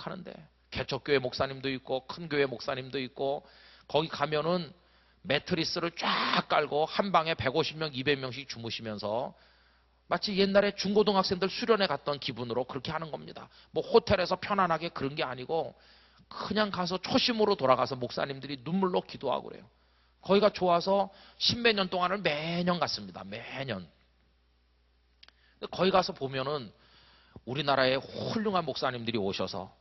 하는데 개척교회 목사님도 있고 큰 교회 목사님도 있고 거기 가면은 매트리스를 쫙 깔고 한 방에 150명, 200명씩 주무시면서 마치 옛날에 중고등학생들 수련회 갔던 기분으로 그렇게 하는 겁니다. 뭐 호텔에서 편안하게 그런 게 아니고 그냥 가서 초심으로 돌아가서 목사님들이 눈물로 기도하고 그래요. 거기가 좋아서 십몇 년 동안을 매년 갔습니다. 매년. 거기 가서 보면은 우리나라에 훌륭한 목사님들이 오셔서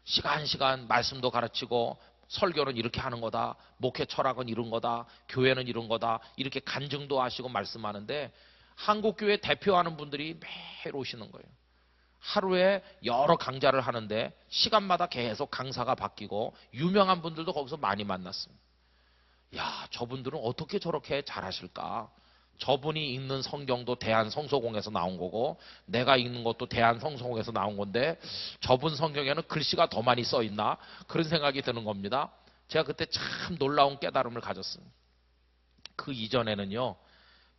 시간 말씀도 가르치고 설교는 이렇게 하는 거다. 목회 철학은 이런 거다. 교회는 이런 거다. 이렇게 간증도 하시고 말씀하는데 한국교회 대표하는 분들이 매일 오시는 거예요. 하루에 여러 강좌를 하는데 시간마다 계속 강사가 바뀌고 유명한 분들도 거기서 많이 만났습니다. 야, 저분들은 어떻게 저렇게 잘하실까? 저분이 읽는 성경도 대한성서공에서 나온 거고 내가 읽는 것도 대한성서공에서 나온 건데 저분 성경에는 글씨가 더 많이 써 있나? 그런 생각이 드는 겁니다. 제가 그때 참 놀라운 깨달음을 가졌습니다. 그 이전에는요,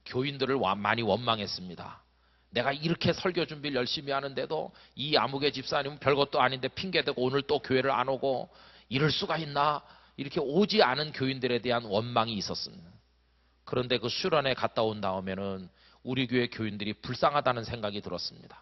교인들을 많이 원망했습니다. 내가 이렇게 설교 준비를 열심히 하는데도 이 아무개 집사님은 별것도 아닌데 핑계대고 오늘 또 교회를 안 오고 이럴 수가 있나? 이렇게 오지 않은 교인들에 대한 원망이 있었습니다. 그런데 그 수련회 갔다 온 다음에는 우리 교회 교인들이 불쌍하다는 생각이 들었습니다.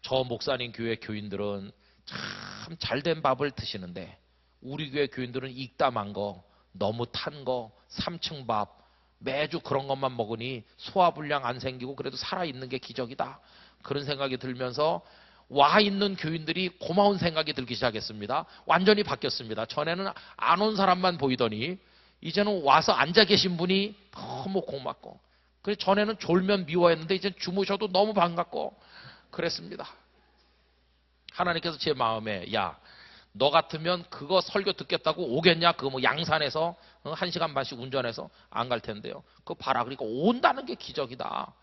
저 목사님 교회 교인들은 참 잘된 밥을 드시는데 우리 교회 교인들은 익담한 거, 너무 탄 거, 3층 밥 매주 그런 것만 먹으니 소화불량 안 생기고 그래도 살아있는 게 기적이다. 그런 생각이 들면서 와 있는 교인들이 고마운 생각이 들기 시작했습니다. 완전히 바뀌었습니다. 전에는 안 온 사람만 보이더니 이제는 와서 앉아 계신 분이 너무 고맙고, 그래서 전에는 졸면 미워했는데 이제 주무셔도 너무 반갑고 그랬습니다. 하나님께서 제 마음에 야, 너 같으면 그거 설교 듣겠다고 오겠냐? 그거 뭐 양산에서 1시간 반씩 운전해서 안 갈 텐데요. 그거 봐라. 그러니까 온다는 게 기적이다.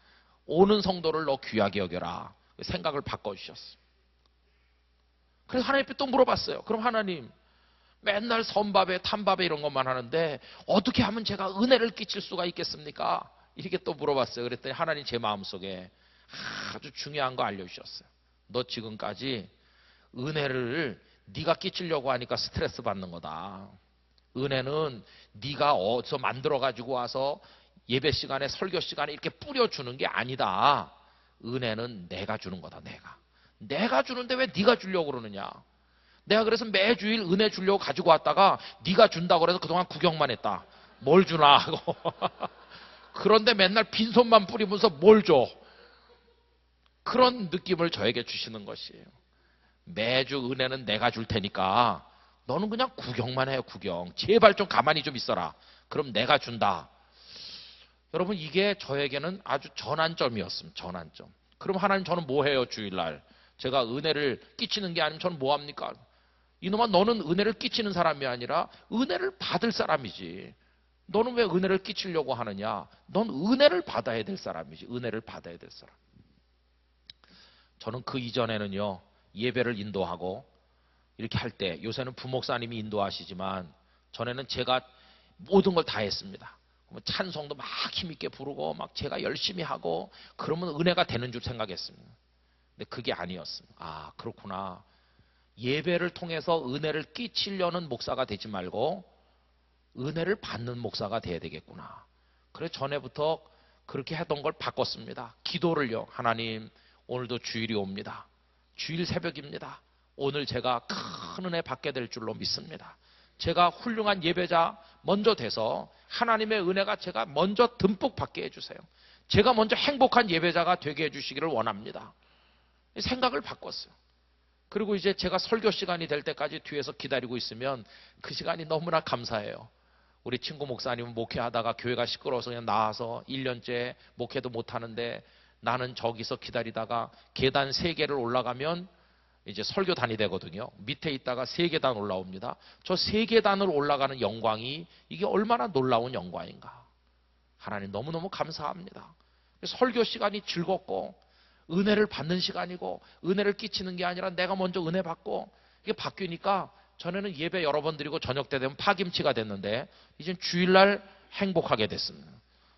오는 성도를 너 귀하게 여겨라. 생각을 바꿔주셨어요. 그래서 하나님께 또 물어봤어요. 그럼 하나님, 맨날 선밥에 탄밥에 이런 것만 하는데 어떻게 하면 제가 은혜를 끼칠 수가 있겠습니까? 이렇게 또 물어봤어요. 그랬더니 하나님 제 마음속에 아주 중요한 거 알려주셨어요. 너 지금까지 은혜를 네가 끼치려고 하니까 스트레스 받는 거다. 은혜는 네가 어디서 만들어 가지고 와서 예배 시간에 설교 시간에 이렇게 뿌려주는 게 아니다. 은혜는 내가 주는 거다. 내가 주는데 왜 네가 주려고 그러느냐. 내가 그래서 매주일 은혜 주려고 가지고 왔다가 네가 준다고 그래서 그동안 구경만 했다. 뭘 주나 하고 그런데 맨날 빈손만 뿌리면서 뭘 줘. 그런 느낌을 저에게 주시는 것이에요. 매주 은혜는 내가 줄 테니까 너는 그냥 구경만 해요. 구경. 제발 좀 가만히 좀 있어라. 그럼 내가 준다. 여러분, 이게 저에게는 아주 전환점이었습니다. 전환점. 그럼 하나님, 저는 뭐 해요? 주일날 제가 은혜를 끼치는 게 아니면 저는 뭐 합니까? 이놈아, 너는 은혜를 끼치는 사람이 아니라 은혜를 받을 사람이지. 너는 왜 은혜를 끼치려고 하느냐? 넌 은혜를 받아야 될 사람이지. 은혜를 받아야 될 사람. 저는 그 이전에는요, 예배를 인도하고 이렇게 할 때, 요새는 부목사님이 인도하시지만 전에는 제가 모든 걸 다 했습니다. 찬송도 막 힘있게 부르고 막 제가 열심히 하고 그러면 은혜가 되는 줄 생각했습니다. 근데 그게 아니었습니다. 아, 그렇구나. 예배를 통해서 은혜를 끼치려는 목사가 되지 말고 은혜를 받는 목사가 돼야 되겠구나. 그래서 전에부터 그렇게 했던 걸 바꿨습니다. 기도를요. 하나님, 오늘도 주일이 옵니다. 주일 새벽입니다. 오늘 제가 큰 은혜 받게 될 줄로 믿습니다. 제가 훌륭한 예배자 먼저 돼서 하나님의 은혜가 제가 먼저 듬뿍 받게 해주세요. 제가 먼저 행복한 예배자가 되게 해주시기를 원합니다. 생각을 바꿨어요. 그리고 이제 제가 설교 시간이 될 때까지 뒤에서 기다리고 있으면 그 시간이 너무나 감사해요. 우리 친구 목사님은 목회하다가 교회가 시끄러워서 그냥 나와서 1년째 목회도 못하는데 나는 저기서 기다리다가 계단 3개를 올라가면 이제 설교단이 되거든요. 밑에 있다가 3계단 올라옵니다. 저 3계단을 올라가는 영광이 이게 얼마나 놀라운 영광인가. 하나님 너무너무 감사합니다. 설교 시간이 즐겁고 은혜를 받는 시간이고 은혜를 끼치는 게 아니라 내가 먼저 은혜 받고 이게 바뀌니까 전에는 예배 여러 번 드리고 저녁 때 되면 파김치가 됐는데 이젠 주일날 행복하게 됐습니다.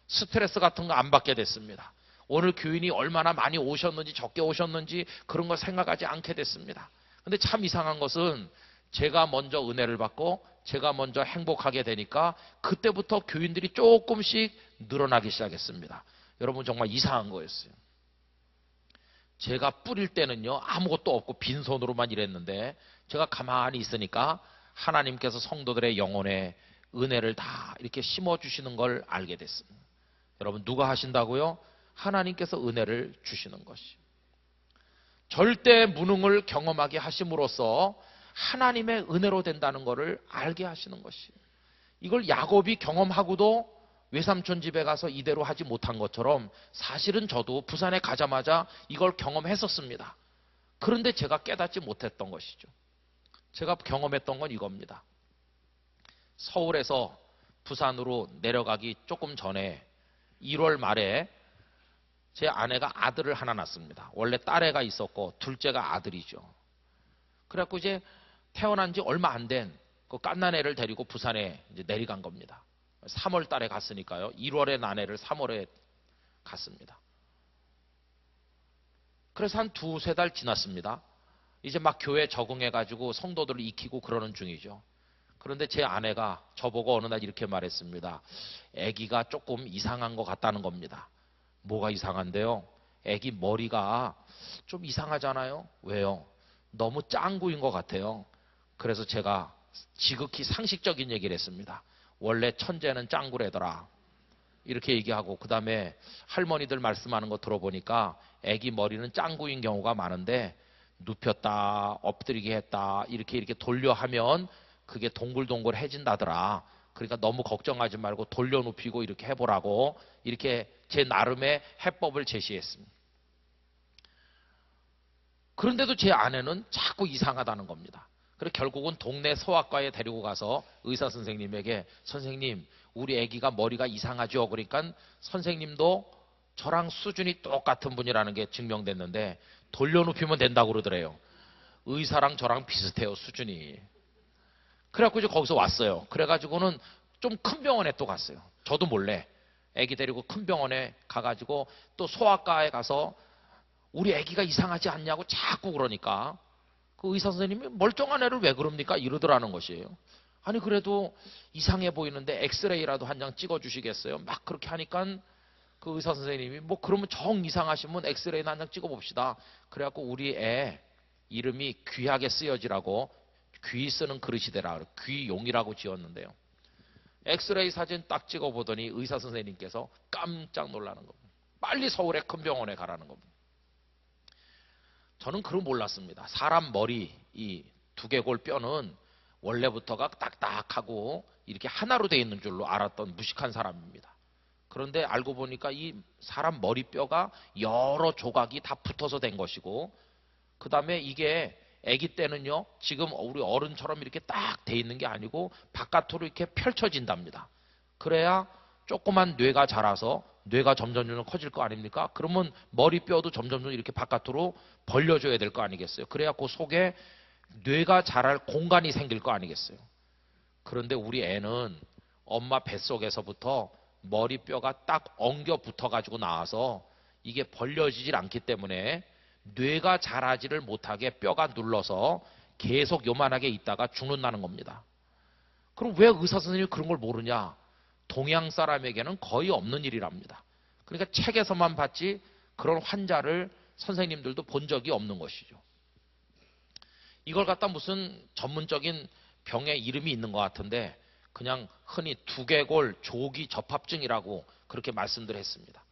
스트레스 같은 거 안 받게 됐습니다. 오늘 교인이 얼마나 많이 오셨는지 적게 오셨는지 그런 걸 생각하지 않게 됐습니다. 근데 참 이상한 것은 제가 먼저 은혜를 받고 제가 먼저 행복하게 되니까 그때부터 교인들이 조금씩 늘어나기 시작했습니다. 여러분 정말 이상한 거였어요. 제가 뿌릴 때는요 아무것도 없고 빈손으로만 일했는데 제가 가만히 있으니까 하나님께서 성도들의 영혼에 은혜를 다 이렇게 심어주시는 걸 알게 됐습니다. 여러분 누가 하신다고요? 하나님께서 은혜를 주시는 것이. 절대 무능을 경험하게 하심으로써 하나님의 은혜로 된다는 것을 알게 하시는 것이. 이걸 야곱이 경험하고도 외삼촌 집에 가서 이대로 하지 못한 것처럼 사실은 저도 부산에 가자마자 이걸 경험했었습니다. 그런데 제가 깨닫지 못했던 것이죠. 제가 경험했던 건 이겁니다. 서울에서 부산으로 내려가기 조금 전에 1월 말에 제 아내가 아들을 하나 낳습니다. 원래 딸애가 있었고 둘째가 아들이죠. 그래갖고 이제 태어난 지 얼마 안 된 그 갓난 애를 데리고 부산에 이제 내려간 겁니다. 3월 달에 갔으니까요. 1월에 난 애를 3월에 갔습니다. 그래서 한 두세 달 지났습니다. 이제 막 교회 적응해가지고 성도들을 익히고 그러는 중이죠. 그런데 제 아내가 저보고 어느 날 이렇게 말했습니다. 아기가 조금 이상한 것 같다는 겁니다. 뭐가 이상한데요? 아기 머리가 좀 이상하잖아요. 왜요? 너무 짱구인 것 같아요. 그래서 제가 지극히 상식적인 얘기를 했습니다. 원래 천재는 짱구래더라. 이렇게 얘기하고 그 다음에 할머니들 말씀하는 거 들어보니까 아기 머리는 짱구인 경우가 많은데 눕혔다 엎드리게 했다 이렇게 돌려 하면 그게 동글동글해진다더라. 그러니까 너무 걱정하지 말고 돌려 눕히고 이렇게 해보라고 이렇게 제 나름의 해법을 제시했습니다. 그런데도 제 아내는 자꾸 이상하다는 겁니다. 그래서 결국은 동네 소아과에 데리고 가서 의사 선생님에게 선생님 우리 아기가 머리가 이상하죠. 그러니까 선생님도 저랑 수준이 똑같은 분이라는 게 증명됐는데 돌려눕히면 된다고 그러더래요. 의사랑 저랑 비슷해요 수준이. 그래갖고 이제 거기서 왔어요. 그래가지고는 좀 큰 병원에 또 갔어요. 저도 몰래 아기 데리고 큰 병원에 가가지고 또 소아과에 가서 우리 아기가 이상하지 않냐고 자꾸 그러니까 그 의사 선생님이 멀쩡한 애를 왜 그럽니까? 이러더라는 것이에요. 아니 그래도 이상해 보이는데 엑스레이라도 한 장 찍어주시겠어요? 막 그렇게 하니까 그 의사 선생님이 뭐 그러면 정 이상하시면 엑스레이나 한 장 찍어봅시다. 그래갖고 우리 애 이름이 귀하게 쓰여지라고 귀 쓰는 그릇이 되라 귀용이라고 지었는데요. 엑스레이 사진 딱 찍어보더니 의사 선생님께서 깜짝 놀라는 겁니다. 빨리 서울의 큰 병원에 가라는 겁니다. 저는 그걸 몰랐습니다. 사람 머리 이 두개골 뼈는 원래부터가 딱딱하고 이렇게 하나로 되어 있는 줄로 알았던 무식한 사람입니다. 그런데 알고 보니까 이 사람 머리뼈가 여러 조각이 다 붙어서 된 것이고 그 다음에 이게 아기 때는요 지금 우리 어른처럼 이렇게 딱 돼 있는 게 아니고 바깥으로 이렇게 펼쳐진답니다. 그래야 조그만 뇌가 자라서 뇌가 점점 커질 거 아닙니까? 그러면 머리뼈도 점점 이렇게 바깥으로 벌려줘야 될 거 아니겠어요? 그래야 그 속에 뇌가 자랄 공간이 생길 거 아니겠어요? 그런데 우리 애는 엄마 뱃속에서부터 머리뼈가 딱 엉겨 붙어가지고 나와서 이게 벌려지질 않기 때문에 뇌가 자라지를 못하게 뼈가 눌러서 계속 요만하게 있다가 죽는다는 겁니다. 그럼 왜 의사 선생님이 그런 걸 모르냐? 동양 사람에게는 거의 없는 일이랍니다. 그러니까 책에서만 봤지 그런 환자를 선생님들도 본 적이 없는 것이죠. 이걸 갖다 무슨 전문적인 병의 이름이 있는 것 같은데 그냥 흔히 두개골 조기 접합증이라고 그렇게 말씀들 했습니다.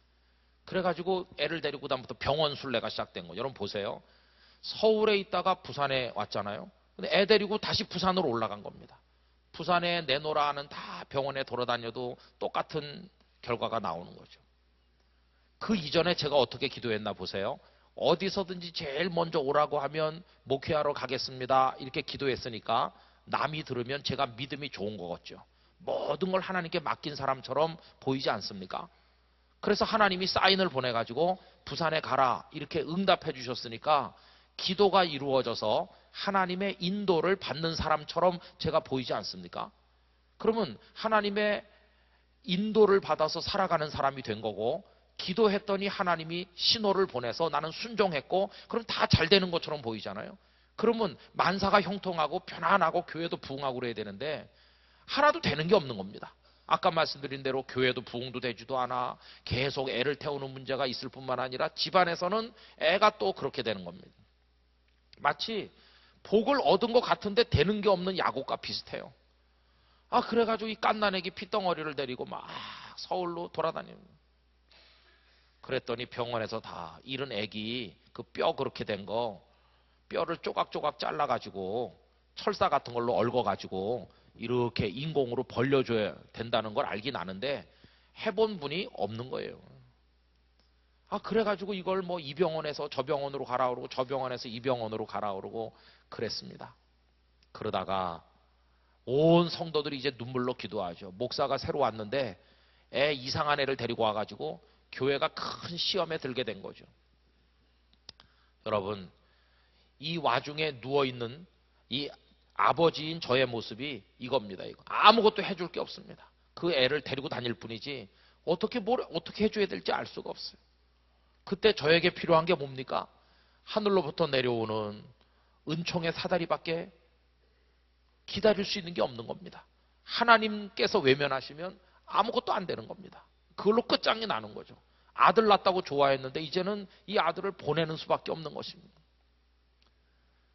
그래가지고 애를 데리고 다음부터 병원 순례가 시작된 거예요. 여러분 보세요. 서울에 있다가 부산에 왔잖아요. 근데 애 데리고 다시 부산으로 올라간 겁니다. 부산에 내놓으라 하는 다 병원에 돌아다녀도 똑같은 결과가 나오는 거죠. 그 이전에 제가 어떻게 기도했나 보세요. 어디서든지 제일 먼저 오라고 하면 목회하러 가겠습니다. 이렇게 기도했으니까 남이 들으면 제가 믿음이 좋은 거겠죠. 모든 걸 하나님께 맡긴 사람처럼 보이지 않습니까? 그래서 하나님이 사인을 보내가지고 부산에 가라 이렇게 응답해 주셨으니까 기도가 이루어져서 하나님의 인도를 받는 사람처럼 제가 보이지 않습니까? 그러면 하나님의 인도를 받아서 살아가는 사람이 된 거고, 기도했더니 하나님이 신호를 보내서 나는 순종했고, 그럼 다 잘 되는 것처럼 보이잖아요. 그러면 만사가 형통하고 편안하고 교회도 부흥하고 그래야 되는데 하나도 되는 게 없는 겁니다. 아까 말씀드린 대로 교회도 부흥도 되지도 않아. 계속 애를 태우는 문제가 있을 뿐만 아니라 집안에서는 애가 또 그렇게 되는 겁니다. 마치 복을 얻은 것 같은데 되는 게 없는 야곱과 비슷해요. 그래가지고 이 갓난애기 핏덩어리를 데리고 막 서울로 돌아다니는. 그랬더니 병원에서 다 잃은 애기 그 뼈 그렇게 된 거, 뼈를 조각조각 잘라가지고 철사 같은 걸로 얽어가지고 이렇게 인공으로 벌려줘야 된다는 걸 알긴 아는데 해본 분이 없는 거예요. 그래가지고 이걸 뭐 이 병원에서 저 병원으로 가라 그러고 저 병원에서 이 병원으로 가라 그러고 그랬습니다. 그러다가 온 성도들이 이제 눈물로 기도하죠. 목사가 새로 왔는데 이상한 애를 데리고 와가지고 교회가 큰 시험에 들게 된 거죠. 여러분, 이 와중에 누워있는 이 아버지인 저의 모습이 이겁니다. 이거. 아무것도 해줄 게 없습니다. 그 애를 데리고 다닐 뿐이지 어떻게 해줘야 될지 알 수가 없어요. 그때 저에게 필요한 게 뭡니까? 하늘로부터 내려오는 은총의 사다리밖에 기다릴 수 있는 게 없는 겁니다. 하나님께서 외면하시면 아무것도 안 되는 겁니다. 그걸로 끝장이 나는 거죠. 아들 낳았다고 좋아했는데 이제는 이 아들을 보내는 수밖에 없는 것입니다.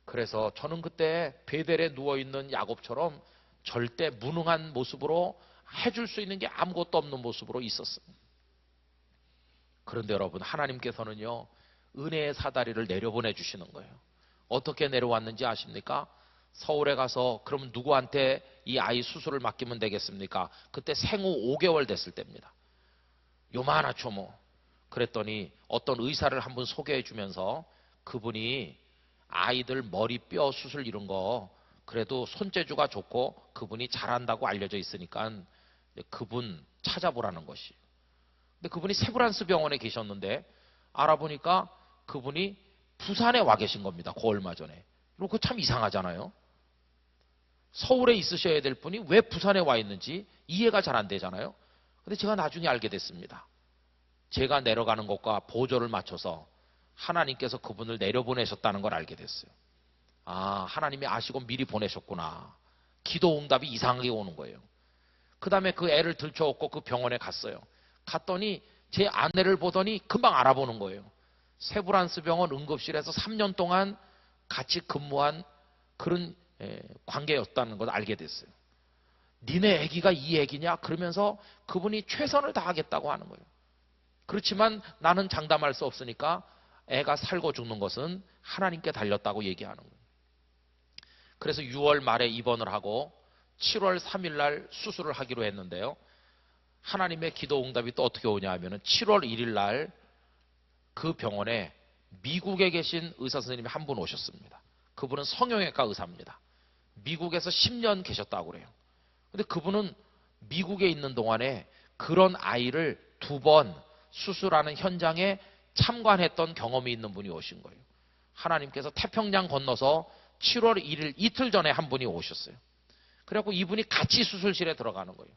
그래서 저는 그때 베델에 누워있는 야곱처럼 절대 무능한 모습으로 해줄 수 있는 게 아무것도 없는 모습으로 있었습니다. 그런데 여러분, 하나님께서는요 은혜의 사다리를 내려보내 주시는 거예요. 어떻게 내려왔는지 아십니까? 서울에 가서 그럼 누구한테 이 아이 수술을 맡기면 되겠습니까? 그때 생후 5개월 됐을 때입니다. 요만하죠 뭐. 그랬더니 어떤 의사를 한 분 소개해 주면서 그분이 아이들 머리 뼈 수술 이런 거 그래도 손재주가 좋고 그분이 잘한다고 알려져 있으니까 그분 찾아보라는 것이. 근데 그분이 세브란스 병원에 계셨는데 알아보니까 그분이 부산에 와 계신 겁니다. 그 얼마 전에. 그거 참 이상하잖아요. 서울에 있으셔야 될 분이 왜 부산에 와 있는지 이해가 잘 안 되잖아요. 근데 제가 나중에 알게 됐습니다. 제가 내려가는 것과 보조를 맞춰서 하나님께서 그분을 내려보내셨다는 걸 알게 됐어요. 하나님이 아시고 미리 보내셨구나. 기도 응답이 이상하게 오는 거예요. 그 다음에 그 애를 들쳐업고 그 병원에 갔어요. 갔더니 제 아내를 보더니 금방 알아보는 거예요. 세브란스 병원 응급실에서 3년 동안 같이 근무한 그런 관계였다는 걸 알게 됐어요. 니네 애기가 이 애기냐? 그러면서 그분이 최선을 다하겠다고 하는 거예요. 그렇지만 나는 장담할 수 없으니까 애가 살고 죽는 것은 하나님께 달렸다고 얘기하는 거예요. 그래서 6월 말에 입원을 하고 7월 3일 날 수술을 하기로 했는데요. 하나님의 기도 응답이 또 어떻게 오냐 하면은 7월 1일 날 그 병원에 미국에 계신 의사 선생님이 한 분 오셨습니다. 그분은 성형외과 의사입니다. 미국에서 10년 계셨다고 그래요. 근데 그분은 미국에 있는 동안에 그런 아이를 2번 수술하는 현장에 참관했던 경험이 있는 분이 오신 거예요. 하나님께서 태평양 건너서 7월 1일 이틀 전에 한 분이 오셨어요. 그래갖고 이분이 같이 수술실에 들어가는 거예요.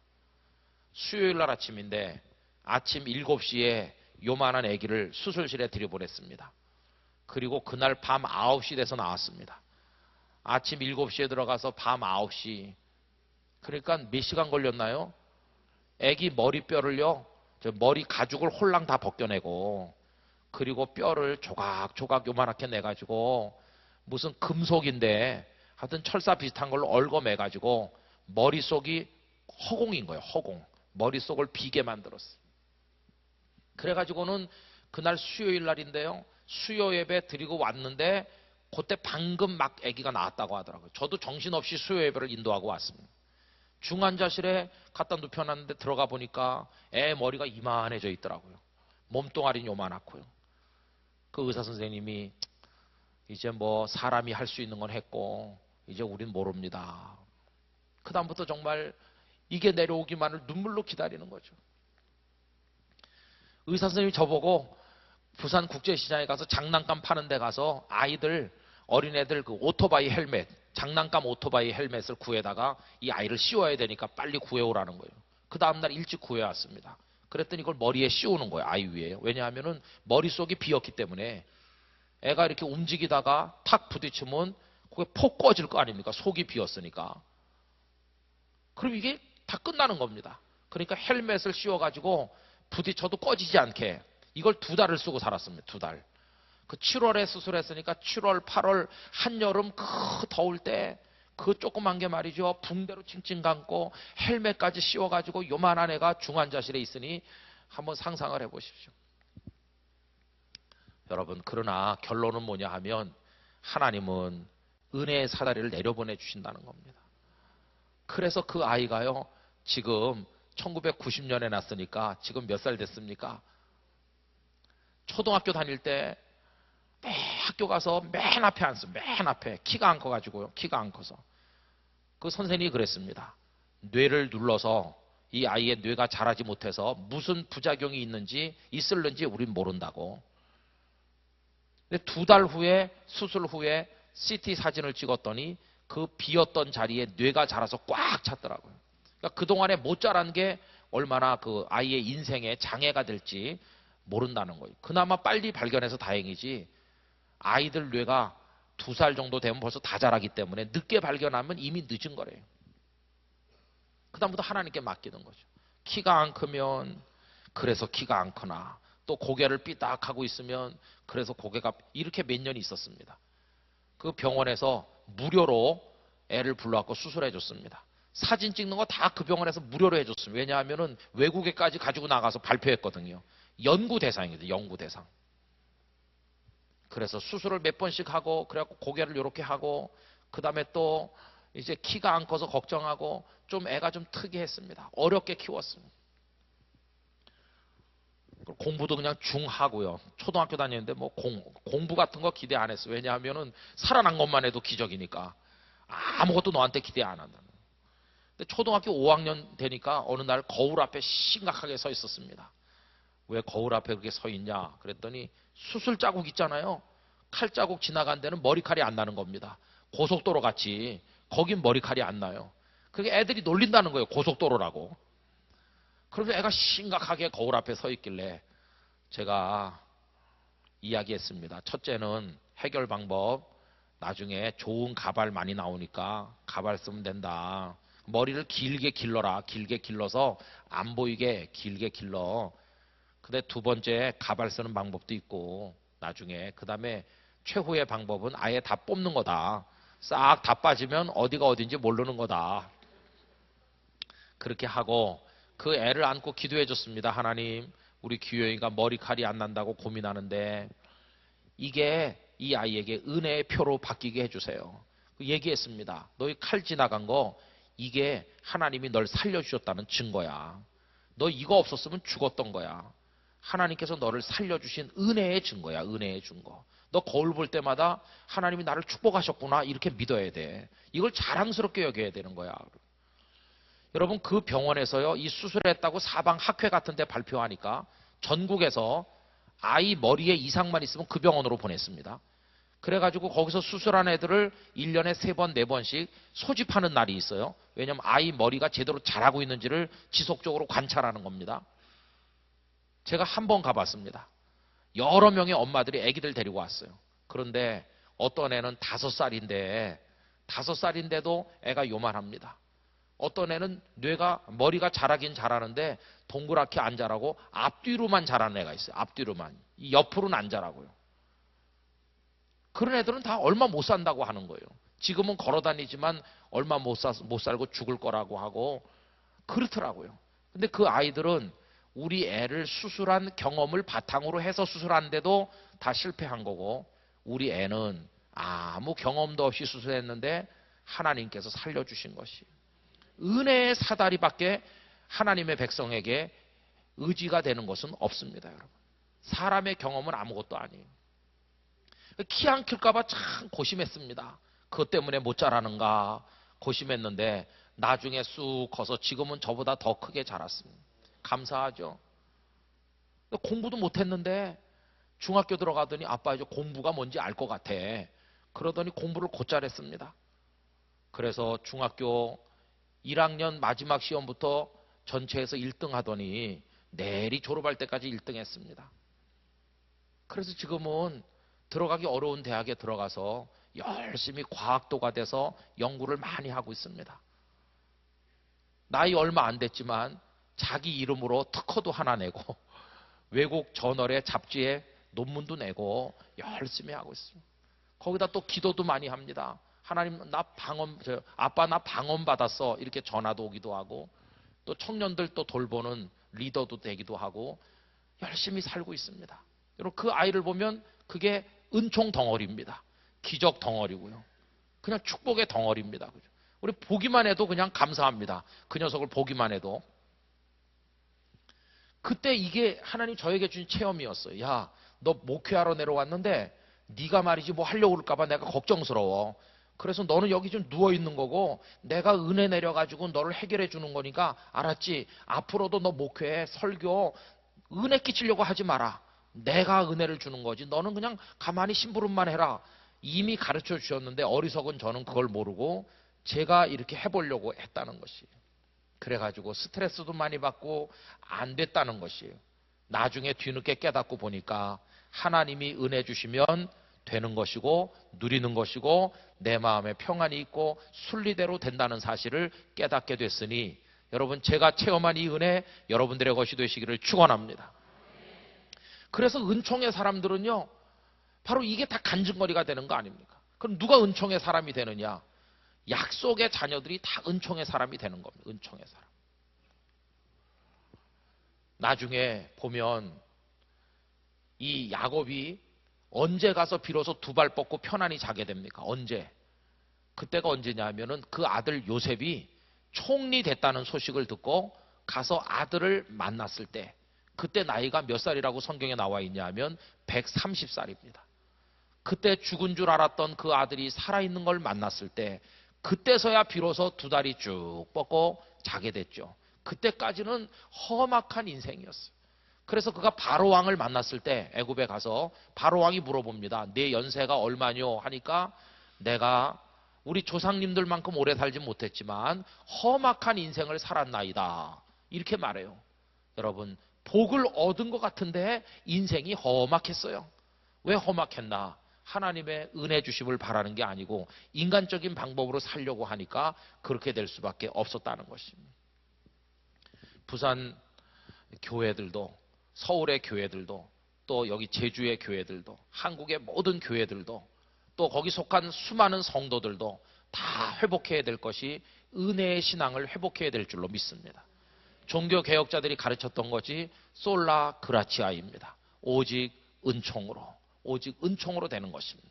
수요일 날 아침인데 아침 7시에 요만한 아기를 수술실에 들여보냈습니다. 그리고 그날 밤 9시 돼서 나왔습니다. 아침 7시에 들어가서 밤 9시. 그러니까 몇 시간 걸렸나요? 아기 머리뼈를요, 머리 가죽을 홀랑 다 벗겨내고, 그리고 뼈를 조각조각 요만하게 내가지고, 무슨 금속인데, 하여튼 철사 비슷한 걸로 얽어매가지고, 머릿속이 허공인 거예요, 허공. 머릿속을 비게 만들었어요. 그래가지고는 그날 수요일 날인데요, 수요 예배 드리고 왔는데, 그때 방금 막 아기가 나왔다고 하더라고요. 저도 정신없이 수요 예배를 인도하고 왔습니다. 중환자실에 갖다 눕혀놨는데 들어가 보니까 애 머리가 이만해져 있더라고요. 몸뚱아리는 요만하고요. 그 의사 선생님이 이제 뭐 사람이 할 수 있는 건 했고 이제 우린 모릅니다. 그 다음부터 정말 이게 내려오기만을 눈물로 기다리는 거죠. 의사 선생님이 저보고 부산 국제시장에 가서 장난감 파는 데 가서 아이들, 어린애들 그 오토바이 헬멧, 장난감 오토바이 헬멧을 구해다가 이 아이를 씌워야 되니까 빨리 구해오라는 거예요. 그 다음날 일찍 구해왔습니다. 그랬더니 이걸 머리에 씌우는 거예요. 아이 위에. 왜냐하면은 머릿속이 비었기 때문에 애가 이렇게 움직이다가 탁 부딪히면 그게 폭 꺼질 거 아닙니까? 속이 비었으니까. 그럼 이게 다 끝나는 겁니다. 그러니까 헬멧을 씌워가지고 부딪혀도 꺼지지 않게 이걸 2달을 쓰고 살았습니다. 2달. 그 7월에 수술했으니까 7월, 8월 한여름 그 더울 때 그 조그만 게 말이죠. 붕대로 칭칭 감고 헬멧까지 씌워가지고 요만한 애가 중환자실에 있으니 한번 상상을 해보십시오. 여러분, 그러나 결론은 뭐냐 하면 하나님은 은혜의 사다리를 내려보내 주신다는 겁니다. 그래서 그 아이가요, 지금 1990년에 났으니까 지금 몇 살 됐습니까? 초등학교 다닐 때 매 학교 가서 맨 앞에 앉습 맨 앞에. 키가 안 커가지고요. 키가 안 커서. 그 선생님이 그랬습니다. 뇌를 눌러서 이 아이의 뇌가 자라지 못해서 무슨 부작용이 있을는지 우린 모른다고. 근데 2달 후에 수술 후에 CT 사진을 찍었더니 그 비었던 자리에 뇌가 자라서 꽉 찼더라고요. 그러니까 그동안에 못 자란 게 얼마나 그 아이의 인생에 장애가 될지 모른다는 거예요. 그나마 빨리 발견해서 다행이지 아이들 뇌가 2살 정도 되면 벌써 다 자라기 때문에 늦게 발견하면 이미 늦은 거래요. 그 다음부터 하나님께 맡기는 거죠. 키가 안 크면 그래서 키가 안 크나, 또 고개를 삐딱하고 있으면 그래서 고개가, 이렇게 몇 년이 있었습니다. 그 병원에서 무료로 애를 불러갖고 수술해 줬습니다. 사진 찍는 거 다 그 병원에서 무료로 해줬습니다. 왜냐하면 외국에까지 가지고 나가서 발표했거든요. 연구 대상이거든요. 연구 대상. 그래서 수술을 몇 번씩 하고, 그래갖고 고개를 이렇게 하고, 그 다음에 또 이제 키가 안 커서 걱정하고, 좀 애가 좀 특이했습니다. 어렵게 키웠습니다. 공부도 그냥 중하고요. 초등학교 다니는데 뭐 공부 같은 거 기대 안 했어요. 왜냐하면은 살아난 것만 해도 기적이니까. 아무것도 너한테 기대 안 한다는. 근데 초등학교 5학년 되니까 어느 날 거울 앞에 심각하게 서 있었습니다. 왜 거울 앞에 그렇게 서 있냐? 그랬더니 수술 자국 있잖아요. 칼 자국 지나간 데는 머리칼이 안 나는 겁니다. 고속도로 같이 거긴 머리칼이 안 나요. 그게 애들이 놀린다는 거예요. 고속도로라고. 그러면서 애가 심각하게 거울 앞에 서 있길래 제가 이야기했습니다. 첫째는 해결 방법, 나중에 좋은 가발 많이 나오니까 가발 쓰면 된다. 머리를 길게 길러라. 길게 길러서 안 보이게 길게 길러. 근데 2번째, 가발 쓰는 방법도 있고 나중에. 그 다음에 최후의 방법은 아예 다 뽑는 거다. 싹 다 빠지면 어디가 어딘지 모르는 거다. 그렇게 하고 그 애를 안고 기도해 줬습니다. 하나님, 우리 규영이가 머리칼이 안 난다고 고민하는데 이게 이 아이에게 은혜의 표로 바뀌게 해주세요. 얘기했습니다. 너희 칼 지나간 거 이게 하나님이 널 살려주셨다는 증거야. 너 이거 없었으면 죽었던 거야. 하나님께서 너를 살려주신 은혜의 증거야. 은혜의 증거. 너 거울 볼 때마다 하나님이 나를 축복하셨구나 이렇게 믿어야 돼. 이걸 자랑스럽게 여겨야 되는 거야. 여러분, 그 병원에서요, 이 수술했다고 사방 학회 같은 데 발표하니까 전국에서 아이 머리에 이상만 있으면 그 병원으로 보냈습니다. 그래가지고 거기서 수술한 애들을 1년에 3번, 4번씩 소집하는 날이 있어요. 왜냐하면 아이 머리가 제대로 자라고 있는지를 지속적으로 관찰하는 겁니다. 제가 한 번 가봤습니다. 여러 명의 엄마들이 아기들 데리고 왔어요. 그런데 어떤 애는 5살인데도 애가 요만합니다. 어떤 애는 머리가 자라긴 자라는데 동그랗게 안 자라고 앞뒤로만 자라는 애가 있어요. 앞뒤로만. 이 옆으로는 안 자라고요. 그런 애들은 다 얼마 못 산다고 하는 거예요. 지금은 걸어 다니지만 얼마 못 살고 죽을 거라고 하고 그렇더라고요. 근데 그 아이들은 우리 애를 수술한 경험을 바탕으로 해서 수술하는데도 다 실패한 거고, 우리 애는 아무 경험도 없이 수술했는데 하나님께서 살려주신 것이 은혜의 사다리밖에 하나님의 백성에게 의지가 되는 것은 없습니다. 여러분, 사람의 경험은 아무것도 아니에요. 키 안 클까봐 참 고심했습니다. 그것 때문에 못 자라는가 고심했는데 나중에 쑥 커서 지금은 저보다 더 크게 자랐습니다. 감사하죠. 공부도 못했는데 중학교 들어가더니 아빠 이제 공부가 뭔지 알 것 같아. 그러더니 공부를 곧잘 했습니다. 그래서 중학교 1학년 마지막 시험부터 전체에서 1등 하더니 내리 졸업할 때까지 1등 했습니다. 그래서 지금은 들어가기 어려운 대학에 들어가서 열심히 과학도가 돼서 연구를 많이 하고 있습니다. 나이 얼마 안 됐지만 자기 이름으로 특허도 하나 내고 외국 저널에 잡지에 논문도 내고 열심히 하고 있습니다. 거기다 또 기도도 많이 합니다. 하나님 나 방언, 아빠 나 방언 받았어 이렇게 전화도 오기도 하고 또 청년들 또 돌보는 리더도 되기도 하고 열심히 살고 있습니다. 여러분 그 아이를 보면 그게 은총 덩어리입니다. 기적 덩어리고요. 그냥 축복의 덩어리입니다. 우리 보기만 해도 그냥 감사합니다. 그 녀석을 보기만 해도. 그때 이게 하나님 저에게 주신 체험이었어요. 야, 너 목회하러 내려왔는데 네가 말이지 뭐 하려고 그럴까 봐 내가 걱정스러워. 그래서 너는 여기 좀 누워 있는 거고 내가 은혜 내려가지고 너를 해결해 주는 거니까 알았지? 앞으로도 너 목회, 설교 은혜 끼치려고 하지 마라. 내가 은혜를 주는 거지. 너는 그냥 가만히 심부름만 해라. 이미 가르쳐 주셨는데 어리석은 저는 그걸 모르고 제가 이렇게 해보려고 했다는 것이에요. 그래가지고 스트레스도 많이 받고 안 됐다는 것이에요. 나중에 뒤늦게 깨닫고 보니까 하나님이 은혜 주시면 되는 것이고 누리는 것이고 내 마음에 평안이 있고 순리대로 된다는 사실을 깨닫게 됐으니 여러분 제가 체험한 이 은혜 여러분들의 것이 되시기를 축원합니다. 그래서 은총의 사람들은요 바로 이게 다 간증거리가 되는 거 아닙니까? 그럼 누가 은총의 사람이 되느냐? 약속의 자녀들이 다 은총의 사람이 되는 겁니다. 은총의 사람. 나중에 보면 이 야곱이 언제 가서 비로소 두 발 뻗고 편안히 자게 됩니까? 언제? 그때가 언제냐 하면은 그 아들 요셉이 총리 됐다는 소식을 듣고 가서 아들을 만났을 때 그때 나이가 몇 살이라고 성경에 나와 있냐 하면 130살입니다. 그때 죽은 줄 알았던 그 아들이 살아있는 걸 만났을 때 그때서야 비로소 두 다리 쭉 뻗고 자게 됐죠. 그때까지는 험악한 인생이었어요. 그래서 그가 바로왕을 만났을 때 애굽에 가서 바로왕이 물어봅니다. 내 연세가 얼마뇨? 하니까 내가 우리 조상님들만큼 오래 살지 못했지만 험악한 인생을 살았나이다. 이렇게 말해요. 여러분 복을 얻은 것 같은데 인생이 험악했어요. 왜 험악했나? 하나님의 은혜 주심을 바라는 게 아니고 인간적인 방법으로 살려고 하니까 그렇게 될 수밖에 없었다는 것입니다. 부산 교회들도 서울의 교회들도 또 여기 제주의 교회들도 한국의 모든 교회들도 또 거기 속한 수많은 성도들도 다 회복해야 될 것이 은혜의 신앙을 회복해야 될 줄로 믿습니다. 종교개혁자들이 가르쳤던 것이 솔라 그라치아입니다. 오직 은총으로 되는 것입니다.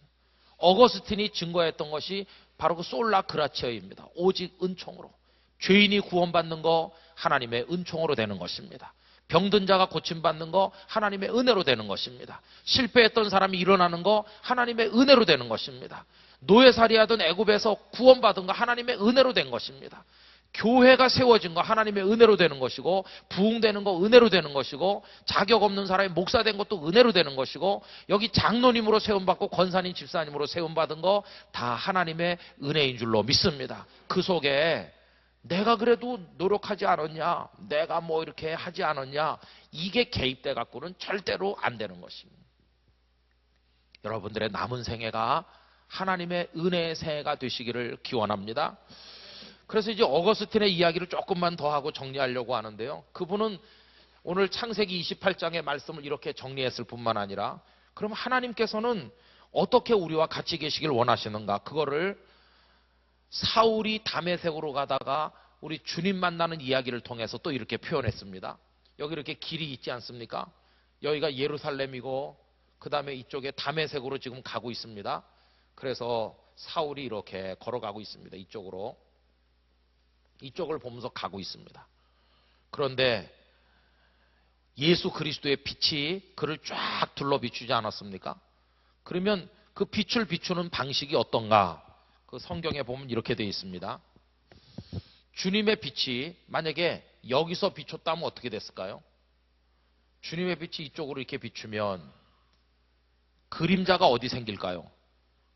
어거스틴이 증거했던 것이 바로 그 솔라 그라치아입니다. 오직 은총으로. 죄인이 구원받는 거 하나님의 은총으로 되는 것입니다. 병든 자가 고침받는 거 하나님의 은혜로 되는 것입니다. 실패했던 사람이 일어나는 거 하나님의 은혜로 되는 것입니다. 노예살이하던 애굽에서 구원받은 거 하나님의 은혜로 된 것입니다. 교회가 세워진 거 하나님의 은혜로 되는 것이고 부흥되는 거 은혜로 되는 것이고 자격 없는 사람이 목사 된 것도 은혜로 되는 것이고 여기 장로님으로 세움받고 권사님 집사님으로 세움받은 거 다 하나님의 은혜인 줄로 믿습니다. 그 속에 내가 그래도 노력하지 않았냐, 내가 뭐 이렇게 하지 않았냐, 이게 개입돼 갖고는 절대로 안 되는 것입니다. 여러분들의 남은 생애가 하나님의 은혜의 생애가 되시기를 기원합니다. 그래서 이제 어거스틴의 이야기를 조금만 더 하고 정리하려고 하는데요. 그분은 오늘 창세기 28장의 말씀을 이렇게 정리했을 뿐만 아니라 그럼 하나님께서는 어떻게 우리와 같이 계시길 원하시는가? 그거를 사울이 다메섹으로 가다가 우리 주님 만나는 이야기를 통해서 또 이렇게 표현했습니다. 여기 이렇게 길이 있지 않습니까? 여기가 예루살렘이고 그 다음에 이쪽에 다메섹으로 지금 가고 있습니다. 그래서 사울이 이렇게 걸어가고 있습니다. 이쪽을 보면서 가고 있습니다. 그런데 예수 그리스도의 빛이 그를 쫙 둘러 비추지 않았습니까? 그러면 그 빛을 비추는 방식이 어떤가? 그 성경에 보면 이렇게 되어 있습니다. 주님의 빛이 만약에 여기서 비췄다면 어떻게 됐을까요? 주님의 빛이 이쪽으로 이렇게 비추면 그림자가 어디 생길까요?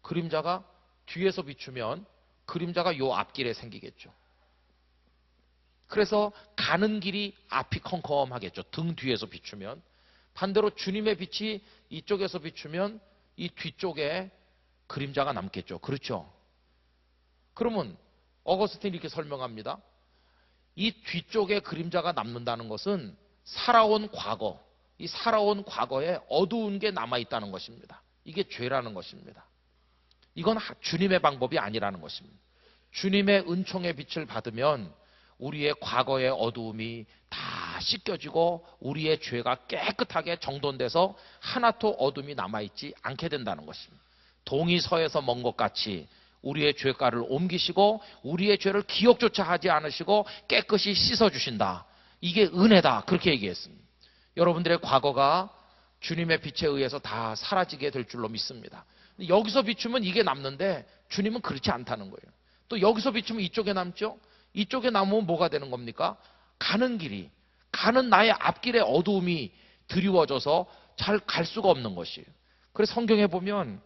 그림자가 뒤에서 비추면 그림자가 요 앞길에 생기겠죠. 그래서 가는 길이 앞이 컴컴하겠죠. 등 뒤에서 비추면. 반대로 주님의 빛이 이쪽에서 비추면 이 뒤쪽에 그림자가 남겠죠. 그렇죠? 그러면 어거스틴이 이렇게 설명합니다. 이 뒤쪽에 그림자가 남는다는 것은 살아온 과거, 이 살아온 과거에 어두운 게 남아있다는 것입니다. 이게 죄라는 것입니다. 이건 주님의 방법이 아니라는 것입니다. 주님의 은총의 빛을 받으면 우리의 과거의 어두움이 다 씻겨지고 우리의 죄가 깨끗하게 정돈돼서 하나도 어둠이 남아있지 않게 된다는 것입니다. 동이 서에서 먼 것 같이 우리의 죄가를 옮기시고 우리의 죄를 기억조차 하지 않으시고 깨끗이 씻어주신다. 이게 은혜다. 그렇게 얘기했습니다. 여러분들의 과거가 주님의 빛에 의해서 다 사라지게 될 줄로 믿습니다. 여기서 비추면 이게 남는데 주님은 그렇지 않다는 거예요. 또 여기서 비추면 이쪽에 남죠? 이쪽에 남으면 뭐가 되는 겁니까? 가는 길이, 가는 나의 앞길의 어두움이 드리워져서 잘 갈 수가 없는 것이에요. 그래서 성경에 보면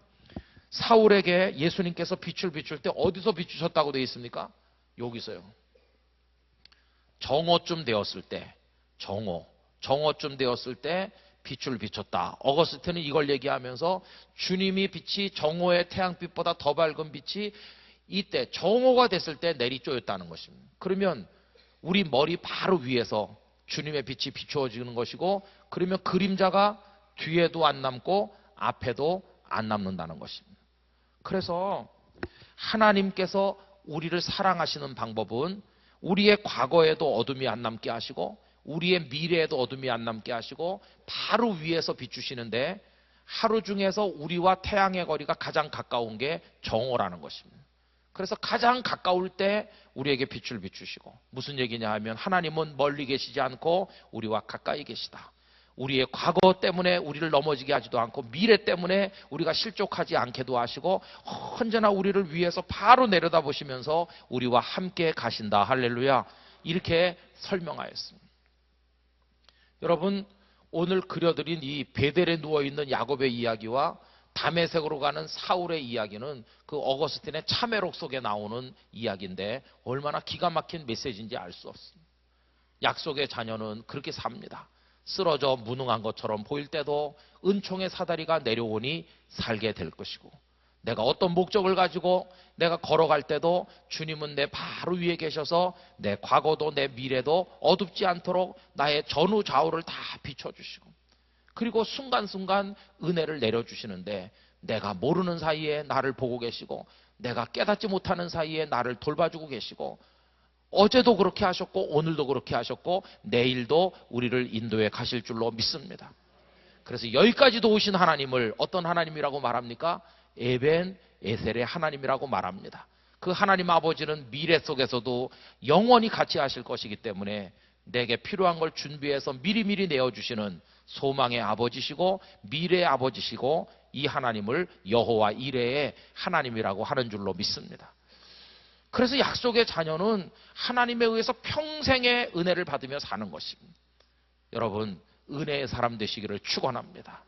사울에게 예수님께서 빛을 비출 때 어디서 비추셨다고 되어 있습니까? 여기서요. 정오쯤 되었을 때, 정오쯤 되었을 때 빛을 비췄다. 어거스틴은 이걸 얘기하면서 주님이 빛이 정오의 태양빛보다 더 밝은 빛이 이때 정오가 됐을 때 내리쬐었다는 것입니다. 그러면 우리 머리 바로 위에서 주님의 빛이 비추어지는 것이고, 그러면 그림자가 뒤에도 안 남고 앞에도 안 남는다는 것입니다. 그래서 하나님께서 우리를 사랑하시는 방법은 우리의 과거에도 어둠이 안 남게 하시고 우리의 미래에도 어둠이 안 남게 하시고 바로 위에서 비추시는데, 하루 중에서 우리와 태양의 거리가 가장 가까운 게 정오라는 것입니다. 그래서 가장 가까울 때 우리에게 빛을 비추시고, 무슨 얘기냐 하면 하나님은 멀리 계시지 않고 우리와 가까이 계시다. 우리의 과거 때문에 우리를 넘어지게 하지도 않고 미래 때문에 우리가 실족하지 않게도 하시고 언제나 우리를 위해서 바로 내려다보시면서 우리와 함께 가신다. 할렐루야. 이렇게 설명하였습니다. 여러분, 오늘 그려드린 이 베델에 누워있는 야곱의 이야기와 다메섹으로 가는 사울의 이야기는 그 어거스틴의 참회록 속에 나오는 이야기인데 얼마나 기가 막힌 메시지인지 알 수 없습니다. 약속의 자녀는 그렇게 삽니다. 쓰러져 무능한 것처럼 보일 때도 은총의 사다리가 내려오니 살게 될 것이고, 내가 어떤 목적을 가지고 내가 걸어갈 때도 주님은 내 바로 위에 계셔서 내 과거도 내 미래도 어둡지 않도록 나의 전후 좌우를 다 비춰주시고, 그리고 순간순간 은혜를 내려주시는데 내가 모르는 사이에 나를 보고 계시고 내가 깨닫지 못하는 사이에 나를 돌봐주고 계시고, 어제도 그렇게 하셨고 오늘도 그렇게 하셨고 내일도 우리를 인도해 가실 줄로 믿습니다. 그래서 여기까지도 오신 하나님을 어떤 하나님이라고 말합니까? 에벤 에셀의 하나님이라고 말합니다. 그 하나님 아버지는 미래 속에서도 영원히 같이 하실 것이기 때문에 내게 필요한 걸 준비해서 미리미리 내어주시는 소망의 아버지시고 미래의 아버지시고, 이 하나님을 여호와 이레의 하나님이라고 하는 줄로 믿습니다. 그래서 약속의 자녀는 하나님에 의해서 평생의 은혜를 받으며 사는 것입니다. 여러분, 은혜의 사람 되시기를 축원합니다.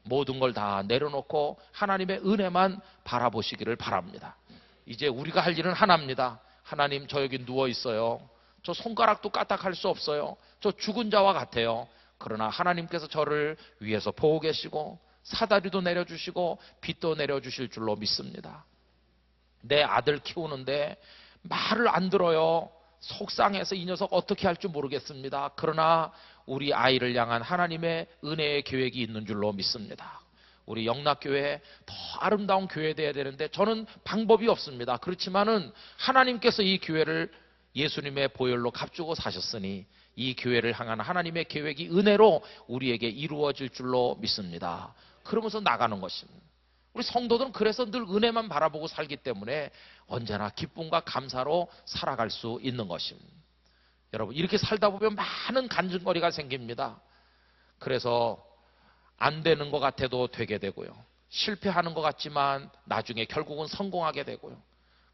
모든 걸 다 내려놓고 하나님의 은혜만 바라보시기를 바랍니다. 이제 우리가 할 일은 하나입니다. 하나님, 저 여기 누워 있어요. 저 손가락도 까딱할 수 없어요. 저 죽은 자와 같아요. 그러나 하나님께서 저를 위해서 보고 계시고 사다리도 내려주시고 빛도 내려주실 줄로 믿습니다. 내 아들 키우는데 말을 안 들어요. 속상해서 이 녀석 어떻게 할 줄 모르겠습니다. 그러나 우리 아이를 향한 하나님의 은혜의 계획이 있는 줄로 믿습니다. 우리 영락교회 더 아름다운 교회 되어야 되는데 저는 방법이 없습니다. 그렇지만은 하나님께서 이 교회를 예수님의 보혈로 값주고 사셨으니 이 교회를 향한 하나님의 계획이 은혜로 우리에게 이루어질 줄로 믿습니다. 그러면서 나가는 것입니다. 우리 성도들은 그래서 늘 은혜만 바라보고 살기 때문에 언제나 기쁨과 감사로 살아갈 수 있는 것입니다. 여러분, 이렇게 살다 보면 많은 간증거리가 생깁니다. 그래서 안 되는 것 같아도 되게 되고요. 실패하는 것 같지만 나중에 결국은 성공하게 되고요.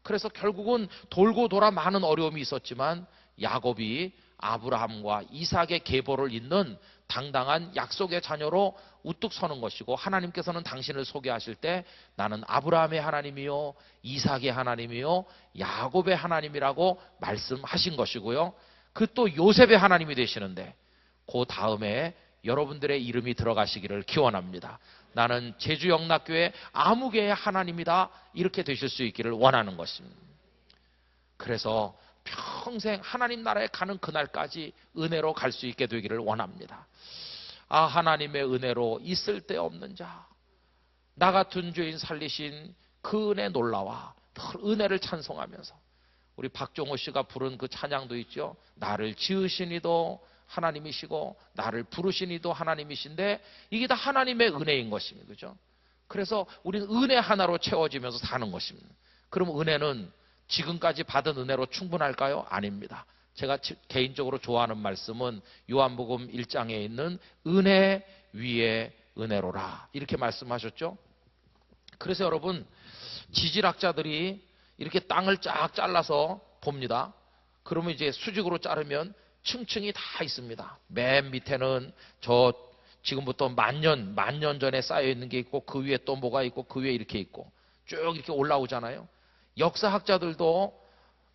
그래서 결국은 돌고 돌아 많은 어려움이 있었지만 야곱이 아브라함과 이삭의 계보를 잇는 당당한 약속의 자녀로 우뚝 서는 것이고, 하나님께서는 당신을 소개하실 때 나는 아브라함의 하나님이요 이삭의 하나님이요 야곱의 하나님이라고 말씀하신 것이고요. 그 또 요셉의 하나님이 되시는데 그 다음에 여러분들의 이름이 들어가시기를 기원합니다. 나는 제주영락교회 아무개의 하나님이다, 이렇게 되실 수 있기를 원하는 것입니다. 그래서 평생 하나님 나라에 가는 그날까지 은혜로 갈 수 있게 되기를 원합니다. 아, 하나님의 은혜로 있을 데 없는 자, 나 같은 죄인 살리신 그 은혜 놀라와 늘 은혜를 찬송하면서, 우리 박종호 씨가 부른 그 찬양도 있죠. 나를 지으신 이도 하나님이시고 나를 부르신 이도 하나님이신데, 이게 다 하나님의 은혜인 것입니다. 그죠? 그래서 우리는 은혜 하나로 채워지면서 사는 것입니다. 그럼 은혜는 지금까지 받은 은혜로 충분할까요? 아닙니다. 제가 개인적으로 좋아하는 말씀은 요한복음 1장에 있는 은혜 위에 은혜로라, 이렇게 말씀하셨죠. 그래서 여러분, 지질학자들이 이렇게 땅을 쫙 잘라서 봅니다. 그러면 이제 수직으로 자르면 층층이 다 있습니다. 맨 밑에는 저 지금부터 만년 전에 쌓여 있는 게 있고, 그 위에 또 뭐가 있고, 그 위에 이렇게 있고, 쭉 이렇게 올라오잖아요. 역사학자들도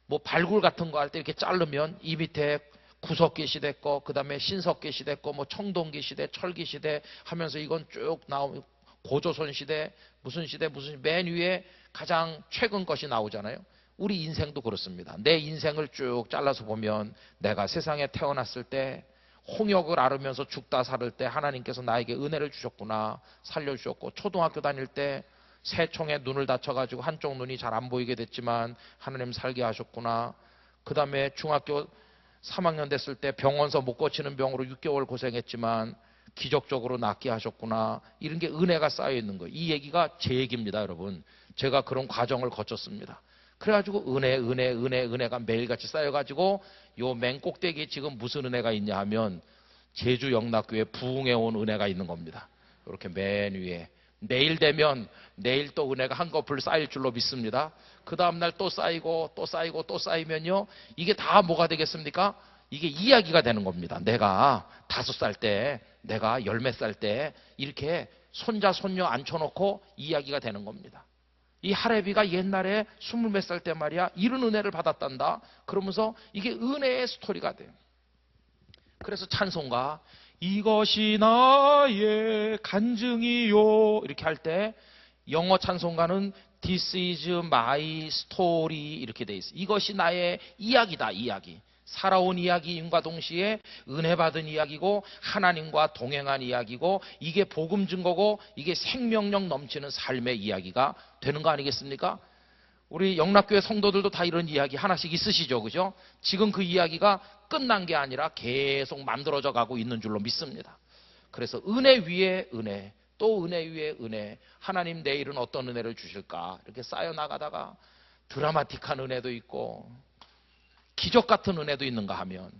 뭐 발굴 같은 거 할 때 이렇게 자르면 이 밑에 구석기 시대 거, 그 다음에 신석기 시대 거, 뭐 청동기 시대, 철기 시대 하면서 이건 쭉 나오면 고조선 시대, 무슨 시대, 맨 위에 가장 최근 것이 나오잖아요. 우리 인생도 그렇습니다. 내 인생을 쭉 잘라서 보면 내가 세상에 태어났을 때 홍역을 앓으면서 죽다 살을 때 하나님께서 나에게 은혜를 주셨구나, 살려주셨고, 초등학교 다닐 때 새총에 눈을 다쳐가지고 한쪽 눈이 잘 안 보이게 됐지만 하나님 살게 하셨구나. 그 다음에 중학교 3학년 됐을 때 병원서 못 고치는 병으로 6개월 고생했지만 기적적으로 낫게 하셨구나. 이런 게 은혜가 쌓여 있는 거예요. 이 얘기가 제 얘기입니다, 여러분. 제가 그런 과정을 거쳤습니다. 그래가지고 은혜가 매일같이 쌓여가지고 요 맨 꼭대기에 지금 무슨 은혜가 있냐 하면 제주 영락교회 부흥해 온 은혜가 있는 겁니다. 이렇게 맨 위에. 내일 되면 내일 또 은혜가 한꺼풀 쌓일 줄로 믿습니다. 그 다음날 또 쌓이고 또 쌓이고 또 쌓이면요, 이게 다 뭐가 되겠습니까? 이게 이야기가 되는 겁니다. 내가 5살 때, 내가 10몇 살 때 이렇게 손자 손녀 앉혀놓고 이야기가 되는 겁니다. 이 할애비가 옛날에 20몇 살 때 말이야 이런 은혜를 받았단다, 그러면서 이게 은혜의 스토리가 돼요. 그래서 찬송가 이것이 나의 간증이요 이렇게 할 때 영어 찬송가는 This is my story 이렇게 돼 있어요. 이것이 나의 이야기다, 이야기. 살아온 이야기임과 동시에 은혜 받은 이야기고 하나님과 동행한 이야기고, 이게 복음 증거고, 이게 생명력 넘치는 삶의 이야기가 되는 거 아니겠습니까? 우리 영락교회 성도들도 다 이런 이야기 하나씩 있으시죠, 그죠? 지금 그 이야기가 끝난 게 아니라 계속 만들어져 가고 있는 줄로 믿습니다. 그래서 은혜 위에 은혜, 또 은혜 위에 은혜, 하나님 내일은 어떤 은혜를 주실까, 이렇게 쌓여 나가다가 드라마틱한 은혜도 있고 기적 같은 은혜도 있는가 하면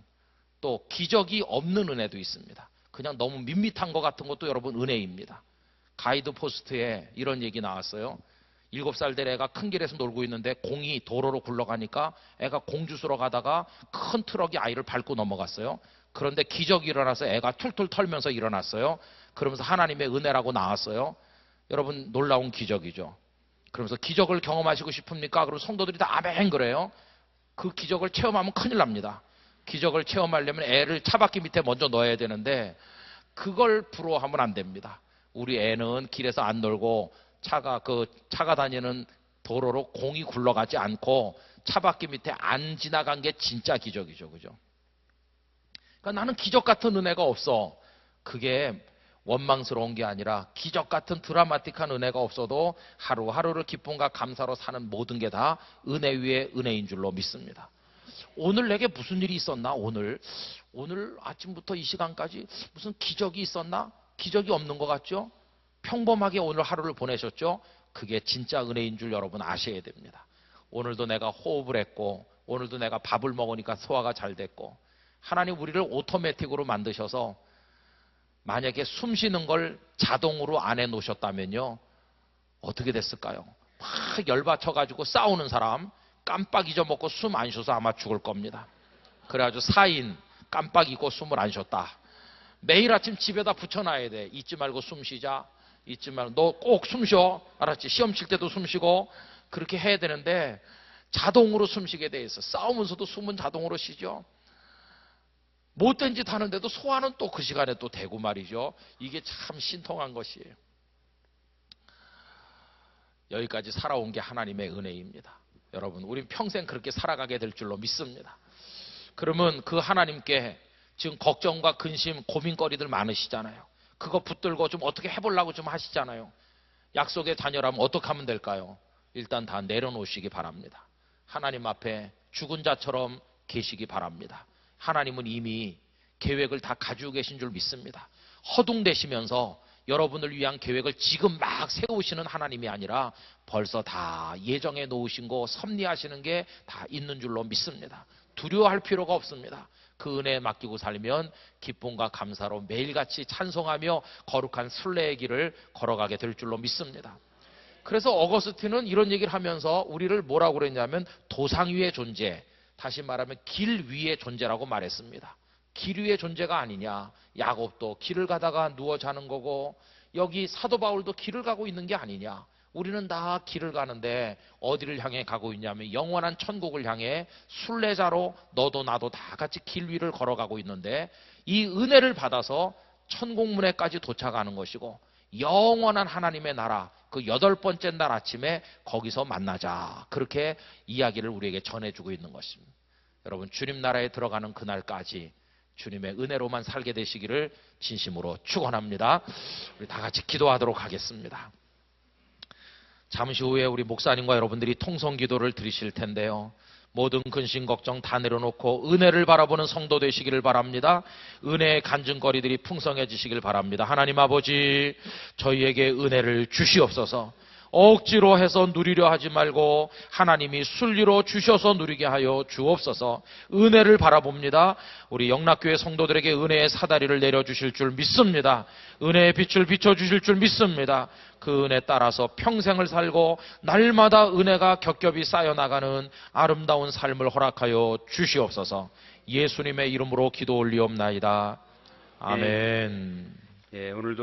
또 기적이 없는 은혜도 있습니다. 그냥 너무 밋밋한 것 같은 것도 여러분 은혜입니다. 가이드 포스트에 이런 얘기 나왔어요. 7살 된 애가 큰 길에서 놀고 있는데 공이 도로로 굴러가니까 애가 공주스러 가다가 큰 트럭이 아이를 밟고 넘어갔어요. 그런데 기적이 일어나서 애가 툴툴 털면서 일어났어요. 그러면서 하나님의 은혜라고 나왔어요. 여러분, 놀라운 기적이죠. 그러면서 기적을 경험하시고 싶습니까? 그럼 성도들이 다 아멘 그래요. 그 기적을 체험하면 큰일 납니다. 기적을 체험하려면 애를 차바퀴 밑에 먼저 넣어야 되는데 그걸 부러워하면 안 됩니다. 우리 애는 길에서 안 놀고 차가 다니는 도로로 공이 굴러가지 않고 차바퀴 밑에 안 지나간 게 진짜 기적이죠, 그죠? 그러니까 나는 기적 같은 은혜가 없어. 그게 원망스러운 게 아니라 기적 같은 드라마틱한 은혜가 없어도 하루하루를 기쁨과 감사로 사는 모든 게 다 은혜 위에 은혜인 줄로 믿습니다. 오늘 내게 무슨 일이 있었나? 오늘 아침부터 이 시간까지 무슨 기적이 있었나? 기적이 없는 것 같죠? 평범하게 오늘 하루를 보내셨죠? 그게 진짜 은혜인 줄 여러분 아셔야 됩니다. 오늘도 내가 호흡을 했고, 오늘도 내가 밥을 먹으니까 소화가 잘 됐고, 하나님 우리를 오토매틱으로 만드셔서 만약에 숨 쉬는 걸 자동으로 안 해놓으셨다면요, 어떻게 됐을까요? 막 열받쳐가지고 싸우는 사람 깜빡 잊어먹고 숨 안 쉬어서 아마 죽을 겁니다. 그래가지고 4인 깜빡 잊고 숨을 안 쉬었다. 매일 아침 집에다 붙여놔야 돼. 잊지 말고 숨 쉬자. 잊지 말고 너 꼭 숨 쉬어. 알았지? 시험 칠 때도 숨 쉬고 그렇게 해야 되는데 자동으로 숨 쉬게 돼 있어. 싸우면서도 숨은 자동으로 쉬죠. 못된 짓 하는데도 소화는 또 그 시간에 또 되고 말이죠. 이게 참 신통한 것이에요. 여기까지 살아온 게 하나님의 은혜입니다. 여러분, 우린 평생 그렇게 살아가게 될 줄로 믿습니다. 그러면 그 하나님께 지금 걱정과 근심, 고민거리들 많으시잖아요. 그거 붙들고 좀 어떻게 해보려고 좀 하시잖아요. 약속의 자녀라면 어떻게 하면 될까요? 일단 다 내려놓으시기 바랍니다. 하나님 앞에 죽은 자처럼 계시기 바랍니다. 하나님은 이미 계획을 다 가지고 계신 줄 믿습니다. 허둥대시면서 여러분을 위한 계획을 지금 막 세우시는 하나님이 아니라 벌써 다 예정해 놓으신 거 섭리하시는 게 다 있는 줄로 믿습니다. 두려워할 필요가 없습니다. 그 은혜에 맡기고 살면 기쁨과 감사로 매일같이 찬송하며 거룩한 순례의 길을 걸어가게 될 줄로 믿습니다. 그래서 어거스틴은 이런 얘기를 하면서 우리를 뭐라고 그랬냐면 도상 위의 존재, 다시 말하면 길 위의 존재라고 말했습니다. 길 위의 존재가 아니냐. 야곱도 길을 가다가 누워 자는 거고 여기 사도 바울도 길을 가고 있는 게 아니냐. 우리는 다 길을 가는데 어디를 향해 가고 있냐면 영원한 천국을 향해 순례자로 너도 나도 다 같이 길 위를 걸어가고 있는데 이 은혜를 받아서 천국문에까지 도착하는 것이고 영원한 하나님의 나라 그 8번째 날 아침에 거기서 만나자. 그렇게 이야기를 우리에게 전해주고 있는 것입니다. 여러분, 주님 나라에 들어가는 그날까지 주님의 은혜로만 살게 되시기를 진심으로 축원합니다. 우리 다 같이 기도하도록 하겠습니다. 잠시 후에 우리 목사님과 여러분들이 통성 기도를 드리실 텐데요. 모든 근심 걱정 다 내려놓고 은혜를 바라보는 성도 되시기를 바랍니다. 은혜의 간증거리들이 풍성해지시길 바랍니다. 하나님 아버지, 저희에게 은혜를 주시옵소서. 억지로 해서 누리려 하지 말고 하나님이 순리로 주셔서 누리게 하여 주옵소서. 은혜를 바라봅니다. 우리 영락교회 성도들에게 은혜의 사다리를 내려주실 줄 믿습니다. 은혜의 빛을 비춰주실 줄 믿습니다. 그 은혜 따라서 평생을 살고 날마다 은혜가 겹겹이 쌓여나가는 아름다운 삶을 허락하여 주시옵소서. 예수님의 이름으로 기도 올리옵나이다. 아멘. 예, 오늘도